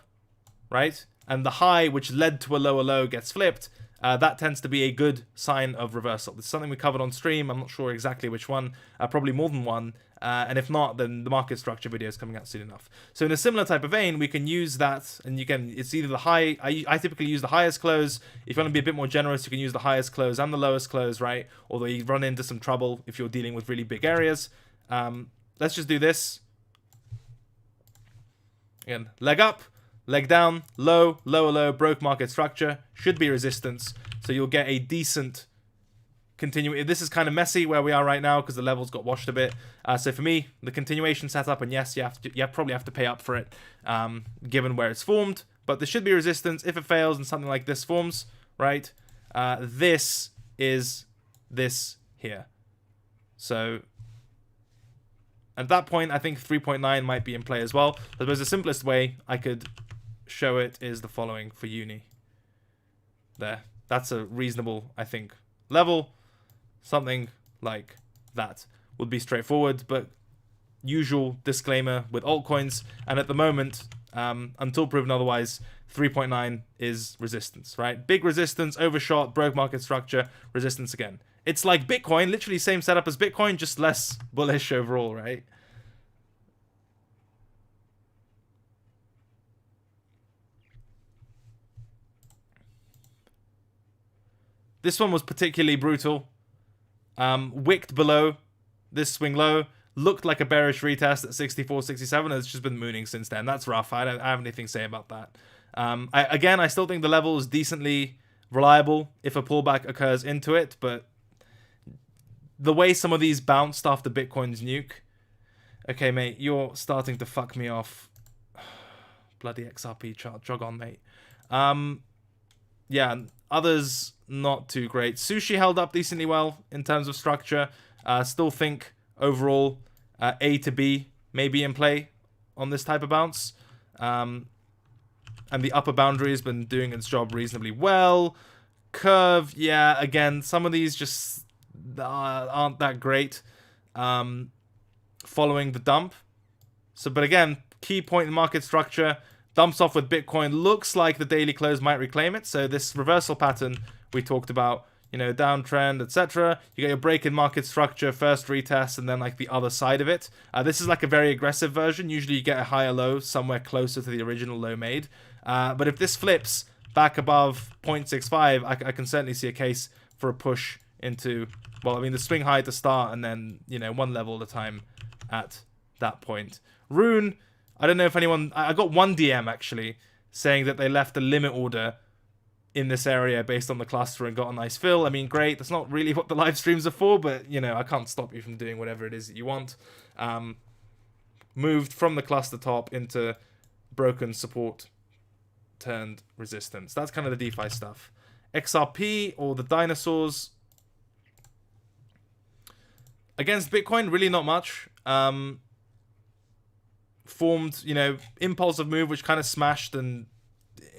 right, and the high which led to a lower low gets flipped, that tends to be a good sign of reversal. It's something we covered on stream. I'm not sure exactly which one, probably more than one. And if not, then the market structure video is coming out soon enough. So in a similar type of vein, we can use that, and you can, it's either the high, I typically use the highest close. If you want to be a bit more generous, you can use the highest close and the lowest close, right? Although you run into some trouble if you're dealing with really big areas. Let's just do this. Again, leg up, leg down, low, lower low, broke market structure, should be resistance. So you'll get a decent continue. This is kind of messy where we are right now because the levels got washed a bit. So for me, the continuation setup, and yes, you probably have to pay up for it, given where it's formed. But there should be resistance if it fails and something like this forms, right? This is this here. So at that point, I think 3.9 might be in play as well. I suppose the simplest way I could show it is the following for uni. There. That's a reasonable, I think, level. Something like that would be straightforward, but usual disclaimer with altcoins. And at the moment, until proven otherwise, 3.9 is resistance, right? Big resistance, overshot, broke market structure, resistance again. It's like Bitcoin, literally same setup as Bitcoin, just less bullish overall, right? This one was particularly brutal. Wicked below this swing low. Looked like a bearish retest at 64, 67. It's just been mooning since then. That's rough. I don't have anything to say about that. I still think the level is decently reliable if a pullback occurs into it, but the way some of these bounced after Bitcoin's nuke. Okay, mate, you're starting to fuck me off. Bloody XRP chart. Jog on, mate. Yeah, others not too great. Sushi held up decently well in terms of structure. Still think overall A to B may be in play on this type of bounce. And the upper boundary has been doing its job reasonably well. Curve, yeah, again, some of these just aren't that great following the dump. So, but again, key point in market structure. Dumps off with Bitcoin. Looks like the daily close might reclaim it. So this reversal pattern we talked about, you know, downtrend, etc. You get your break in market structure, first retest, and then like the other side of it. This is like a very aggressive version. Usually you get a higher low somewhere closer to the original low made. But if this flips back above 0.65, I can certainly see a case for a push into, well, I mean, the swing high to start and then, you know, one level at a time at that point. Rune, I don't know if anyone... I got one DM, actually, saying that they left a limit order in this area based on the cluster and got a nice fill. I mean, great. That's not really what the live streams are for, but, you know, I can't stop you from doing whatever it is that you want. Moved from the cluster top into broken support turned resistance. That's kind of the DeFi stuff. XRP, or the dinosaurs. Against Bitcoin, really not much. Formed, you know, impulsive move, which kind of smashed and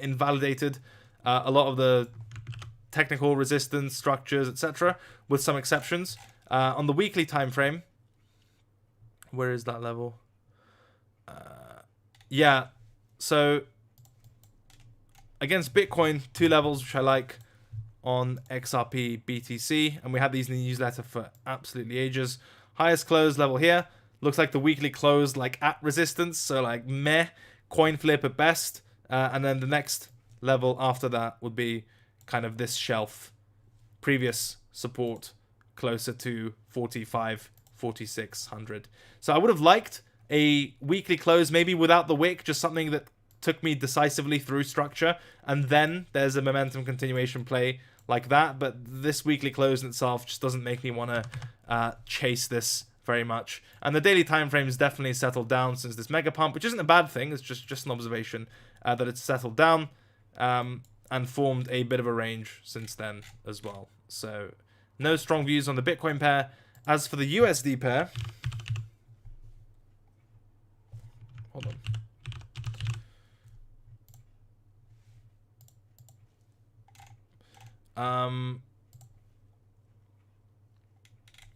invalidated a lot of the technical resistance structures, etc., with some exceptions. On the weekly time frame, where is that level? Yeah, so against Bitcoin, 2 levels which I like on XRP, BTC, and we had these in the newsletter for absolutely ages. Highest close level here. Looks like the weekly close like at resistance, so like meh, coin flip at best. And then the next level after that would be kind of this shelf. Previous support closer to 45, 4600. So I would have liked a weekly close, maybe without the wick, just something that took me decisively through structure, and then there's a momentum continuation play like that. But this weekly close in itself just doesn't make me want to chase this very much. And the daily time frame is definitely settled down since this mega pump, which isn't a bad thing. It's just an observation that it's settled down and formed a bit of a range since then as well. So no strong views on the Bitcoin pair. As for the USD pair, hold on.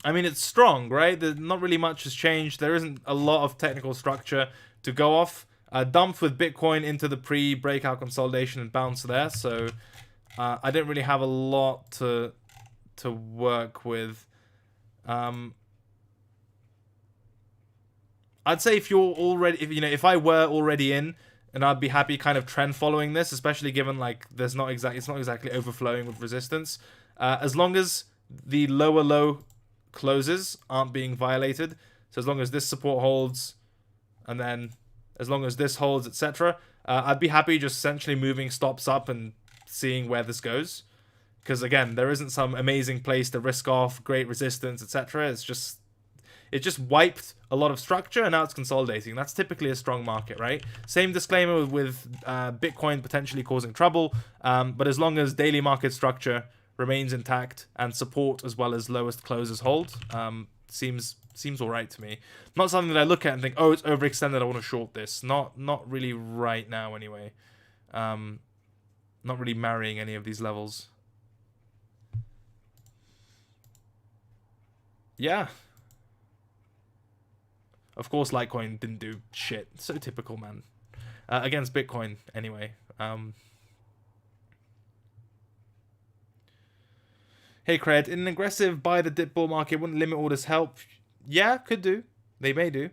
I mean, it's strong, right? Not really much has changed. There isn't a lot of technical structure to go off. Dumped with Bitcoin into the pre-breakout consolidation and bounce there. So I didn't really have a lot to work with. I'd say if I were already in, and I'd be happy kind of trend following this, especially given like it's not exactly overflowing with resistance. As long as the lower low closes aren't being violated, so as long as this support holds, and then as long as this holds, etc., I'd be happy just essentially moving stops up and seeing where this goes. Because again, there isn't some amazing place to risk off, great resistance, etc. It just wiped a lot of structure, and now it's consolidating. That's typically a strong market, right? Same disclaimer with Bitcoin potentially causing trouble, but as long as daily market structure remains intact and support as well as lowest closes hold, seems all right to me. Not something that I look at and think, oh, it's overextended, I want to short this. Not really right now anyway. Not really marrying any of these levels. Yeah. Of course, Litecoin didn't do shit. So typical, man. Against Bitcoin, anyway. Hey, Cred, in an aggressive buy the dip bull market, wouldn't limit orders help? Yeah, could do. They may do.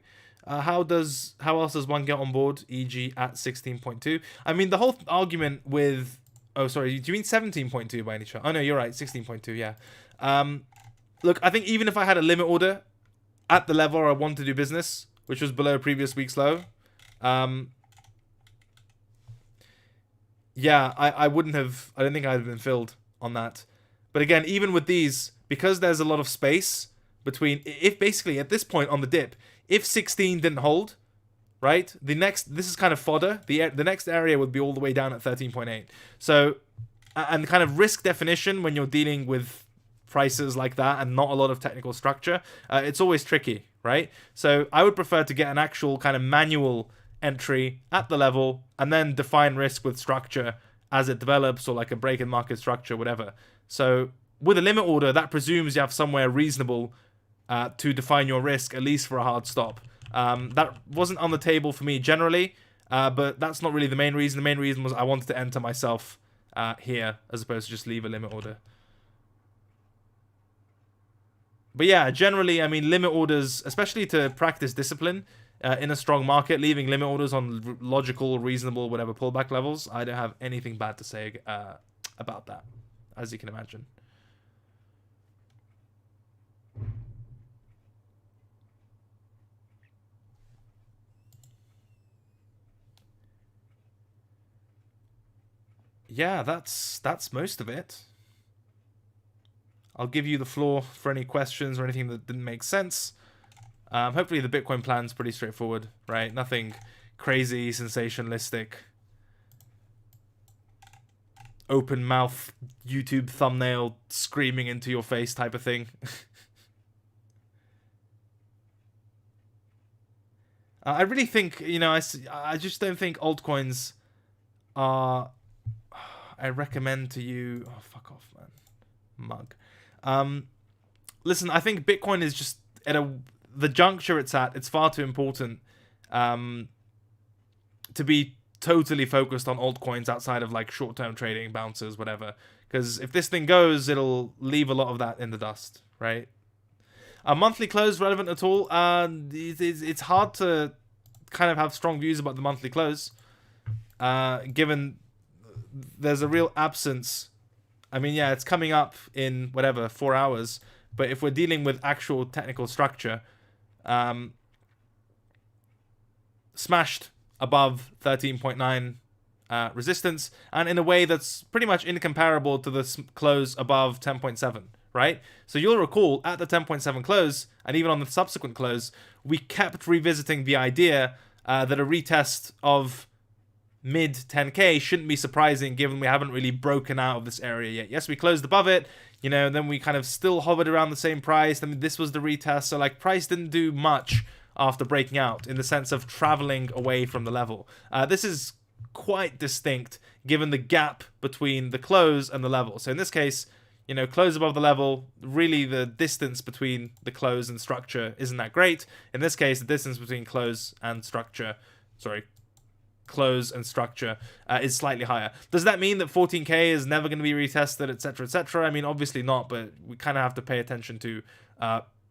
How else does one get on board, e.g. at 16.2? I mean, the whole argument with... Oh, sorry. Do you mean 17.2 by any chance? Oh, no, you're right. 16.2, yeah. Look, I think even if I had a limit order at the level I want to do business, which was below previous week's low, yeah, I wouldn't have... I don't think I'd have been filled on that. But again, even with these, because there's a lot of space between... If basically, at this point on the dip, if 16 didn't hold, right? This is kind of fodder. The next area would be all the way down at 13.8. So, and kind of risk definition when you're dealing with prices like that and not a lot of technical structure, it's always tricky, right? So I would prefer to get an actual kind of manual entry at the level and then define risk with structure as it develops, or like a break in market structure, whatever. So with a limit order, that presumes you have somewhere reasonable to define your risk, at least for a hard stop. That wasn't on the table for me generally, but that's not really the main reason. The main reason was I wanted to enter myself here as opposed to just leave a limit order. But yeah, generally, I mean, limit orders, especially to practice discipline in a strong market, leaving limit orders on logical, reasonable, whatever pullback levels, I don't have anything bad to say about that, as you can imagine. yeah, that's most of it. I'll give you the floor for any questions or anything that didn't make sense. Hopefully the Bitcoin plan's pretty straightforward, right? Nothing crazy, sensationalistic, open mouth YouTube thumbnail screaming into your face type of thing. I really think, I just don't think altcoins are... I recommend to you... Oh, fuck off, man. Mug. Listen, I think Bitcoin is just at the juncture it's at. It's far too important to be totally focused on altcoins outside of like short-term trading, bounces, whatever. Because if this thing goes, it'll leave a lot of that in the dust, right? A monthly close relevant at all? It's hard to kind of have strong views about the monthly close, given there's a real absence. I mean, yeah, it's coming up in whatever 4 hours, but if we're dealing with actual technical structure, smashed above 13.9 resistance, and in a way that's pretty much incomparable to the close above 10.7. Right? So you'll recall at the 10.7 close, and even on the subsequent close, we kept revisiting the idea that a retest of mid 10k shouldn't be surprising given we haven't really broken out of this area yet. Yes, we closed above it, and then we kind of still hovered around the same price. I mean, this was the retest, so like price didn't do much after breaking out in the sense of traveling away from the level. This is quite distinct given the gap between the close and the level. So in this case, close above the level, really the distance between the close and structure isn't that great. In this case, the distance between close and structure is slightly higher. Does that mean that 14k is never going to be retested, etc., etc.? I mean, obviously not, but we kind of have to pay attention to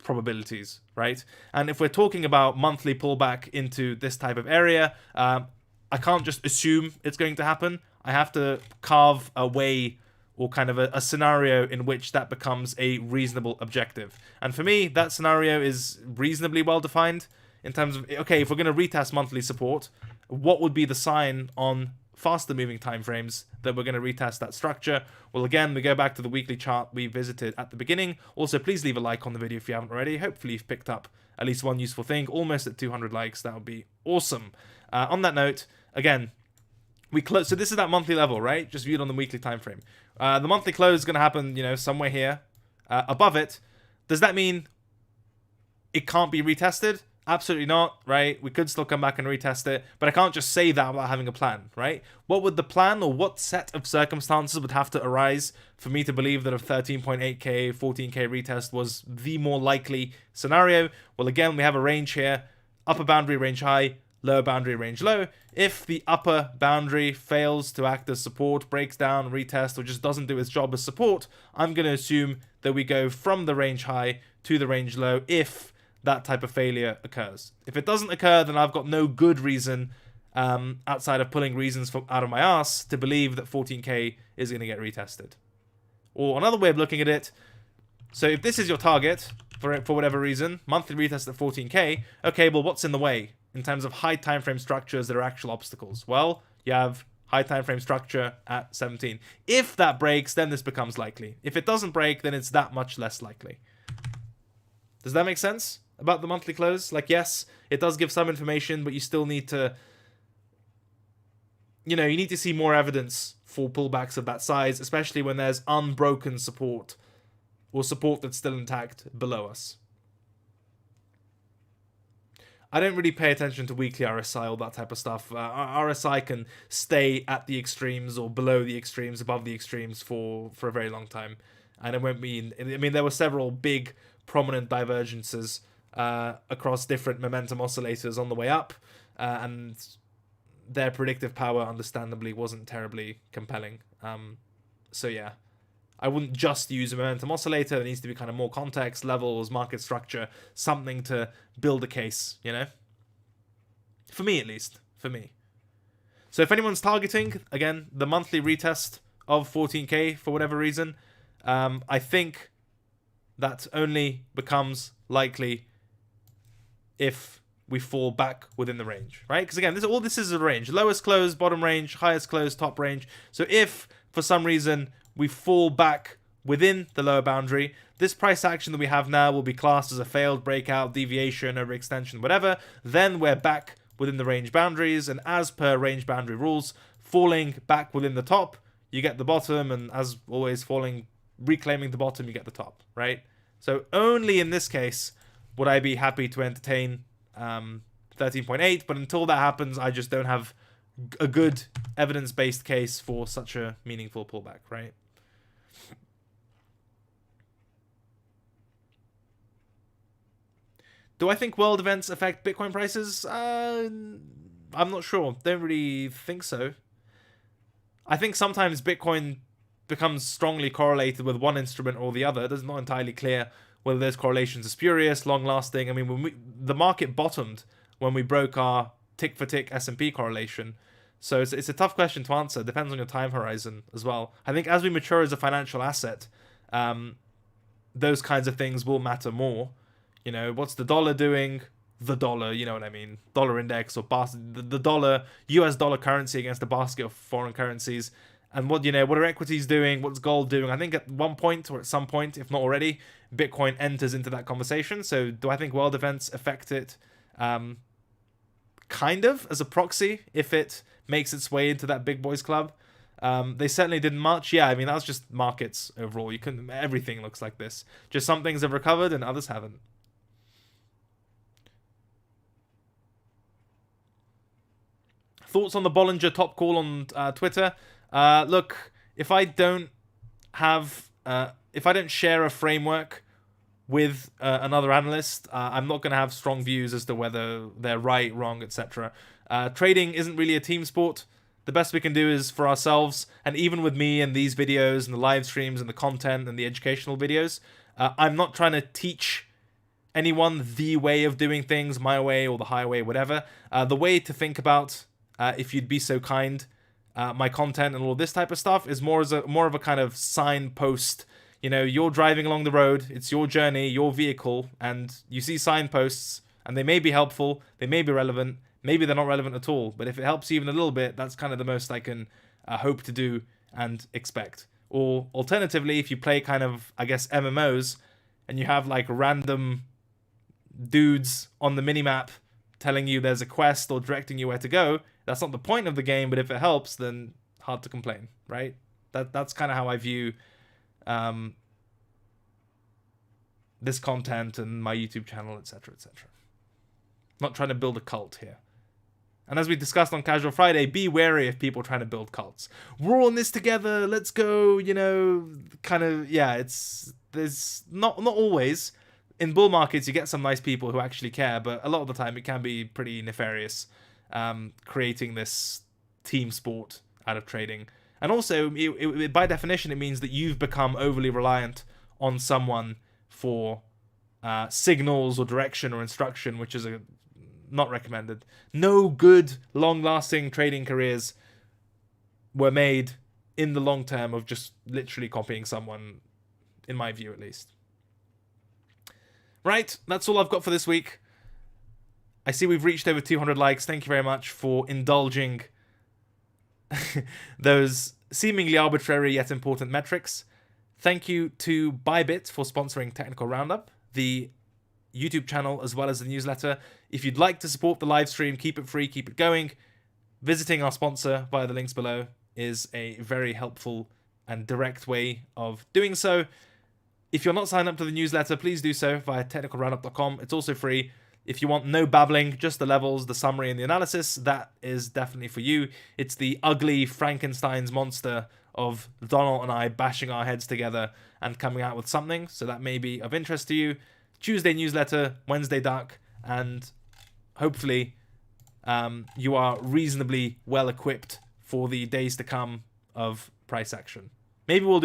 probabilities, right? And if we're talking about monthly pullback into this type of area, I can't just assume it's going to happen. I have to carve a way or kind of a scenario in which that becomes a reasonable objective. And for me, that scenario is reasonably well defined in terms of, okay, if we're going to retest monthly support, what would be the sign on faster moving timeframes that we're going to retest that structure? Well, again, we go back to the weekly chart we visited at the beginning. Also, please leave a like on the video if you haven't already. Hopefully you've picked up at least one useful thing. Almost at 200 likes. That would be awesome. On that note, again, we close. So this is that monthly level, right? Just viewed on the weekly time frame. The monthly close is going to happen, somewhere here, above it. Does that mean it can't be retested? Absolutely not, right? We could still come back and retest it, but I can't just say that without having a plan, right? What would the plan or what set of circumstances would have to arise for me to believe that a 13.8k, 14k retest was the more likely scenario? Well, again, we have a range here, upper boundary range high, lower boundary range low. If the upper boundary fails to act as support, breaks down, retest, or just doesn't do its job as support, I'm going to assume that we go from the range high to the range low if that type of failure occurs. If it doesn't occur, then I've got no good reason outside of pulling reasons out of my ass to believe that 14k is going to get retested. Or another way of looking at it, so if this is your target, for whatever reason, monthly retest at 14k, okay, well, what's in the way in terms of high time frame structures that are actual obstacles? Well, you have high time frame structure at 17. If that breaks, then this becomes likely. If it doesn't break, then it's that much less likely. Does that make sense about the monthly close? Like, yes, it does give some information, but you still need to, you need to see more evidence for pullbacks of that size, especially when there's unbroken support or support that's still intact below us. I don't really pay attention to weekly RSI, all that type of stuff. RSI can stay at the extremes or below the extremes, above the extremes for a very long time. And it won't mean... I mean, there were several big, prominent divergences across different momentum oscillators on the way up. And their predictive power, understandably, wasn't terribly compelling. So, yeah. I wouldn't just use a momentum oscillator. There needs to be kind of more context, levels, market structure, something to build a case, For me, at least. For me. So if anyone's targeting, again, the monthly retest of 14k for whatever reason, I think that only becomes likely if we fall back within the range, right? Because again, all this is a range. Lowest close, bottom range, highest close, top range. So if, for some reason, we fall back within the lower boundary, this price action that we have now will be classed as a failed breakout, deviation, overextension, whatever. Then we're back within the range boundaries, and as per range boundary rules, falling back within the top, you get the bottom, and as always, reclaiming the bottom, you get the top, right? So only in this case would I be happy to entertain 13.8, but until that happens, I just don't have a good evidence-based case for such a meaningful pullback, right? Do I think world events affect Bitcoin prices? I'm not sure. Don't really think so. I think sometimes Bitcoin becomes strongly correlated with one instrument or the other. It's not entirely clear whether those correlations are spurious, long-lasting. I mean, the market bottomed when we broke our tick-for-tick S&P correlation. So it's a tough question to answer. It depends on your time horizon as well. I think as we mature as a financial asset, those kinds of things will matter more. You know, what's the dollar doing? The dollar, you know what I mean? Dollar index or the dollar, US dollar currency against a basket of foreign currencies. And what are equities doing? What's gold doing? I think at one point or at some point, if not already, Bitcoin enters into that conversation. So do I think world events affect it? Kind of as a proxy, if it makes its way into that big boys club. They certainly didn't much. Yeah, I mean, that's just markets overall. Everything looks like this. Just some things have recovered and others haven't. Thoughts on the Bollinger top call on Twitter? Look, if I don't share a framework with another analyst, I'm not going to have strong views as to whether they're right, wrong, etc. Trading isn't really a team sport. The best we can do is for ourselves, and even with me and these videos and the live streams and the content and the educational videos, I'm not trying to teach anyone the way of doing things, my way or the highway, whatever. The way to think about, if you'd be so kind, my content and all this type of stuff is more of a kind of signpost. You know, you're driving along the road, it's your journey, your vehicle, and you see signposts, and they may be helpful, they may be relevant, maybe they're not relevant at all, but if it helps you even a little bit, that's kind of the most I can hope to do and expect. Or alternatively, if you play kind of, I guess, MMOs, and you have like random dudes on the minimap telling you there's a quest or directing you where to go, that's not the point of the game, but if it helps, then hard to complain, right? That's kind of how I view this content and my YouTube channel, etc., etc. Not trying to build a cult here. And as we discussed on Casual Friday, be wary of people trying to build cults. We're all in this together, let's go, kind of, yeah, there's not always. In bull markets, you get some nice people who actually care, but a lot of the time it can be pretty nefarious, creating this team sport out of trading. And also, by definition, it means that you've become overly reliant on someone for signals or direction or instruction, which is not recommended. No good, long-lasting trading careers were made in the long term of just literally copying someone, in my view at least. Right, that's all I've got for this week. I see we've reached over 200 likes. Thank you very much for indulging those seemingly arbitrary yet important metrics. Thank you to Bybit for sponsoring Technical Roundup, the YouTube channel as well as the newsletter. If you'd like to support the live stream, keep it free, keep it going, visiting our sponsor via the links below is a very helpful and direct way of doing so. If you're not signed up to the newsletter, please do so via technicalroundup.com. It's also free. If you want no babbling, just the levels, the summary, and the analysis, that is definitely for you. It's the ugly Frankenstein's monster of Donald and I bashing our heads together and coming out with something, so that may be of interest to you. Tuesday newsletter, Wednesday dark, and hopefully you are reasonably well equipped for the days to come of price action. Maybe we'll do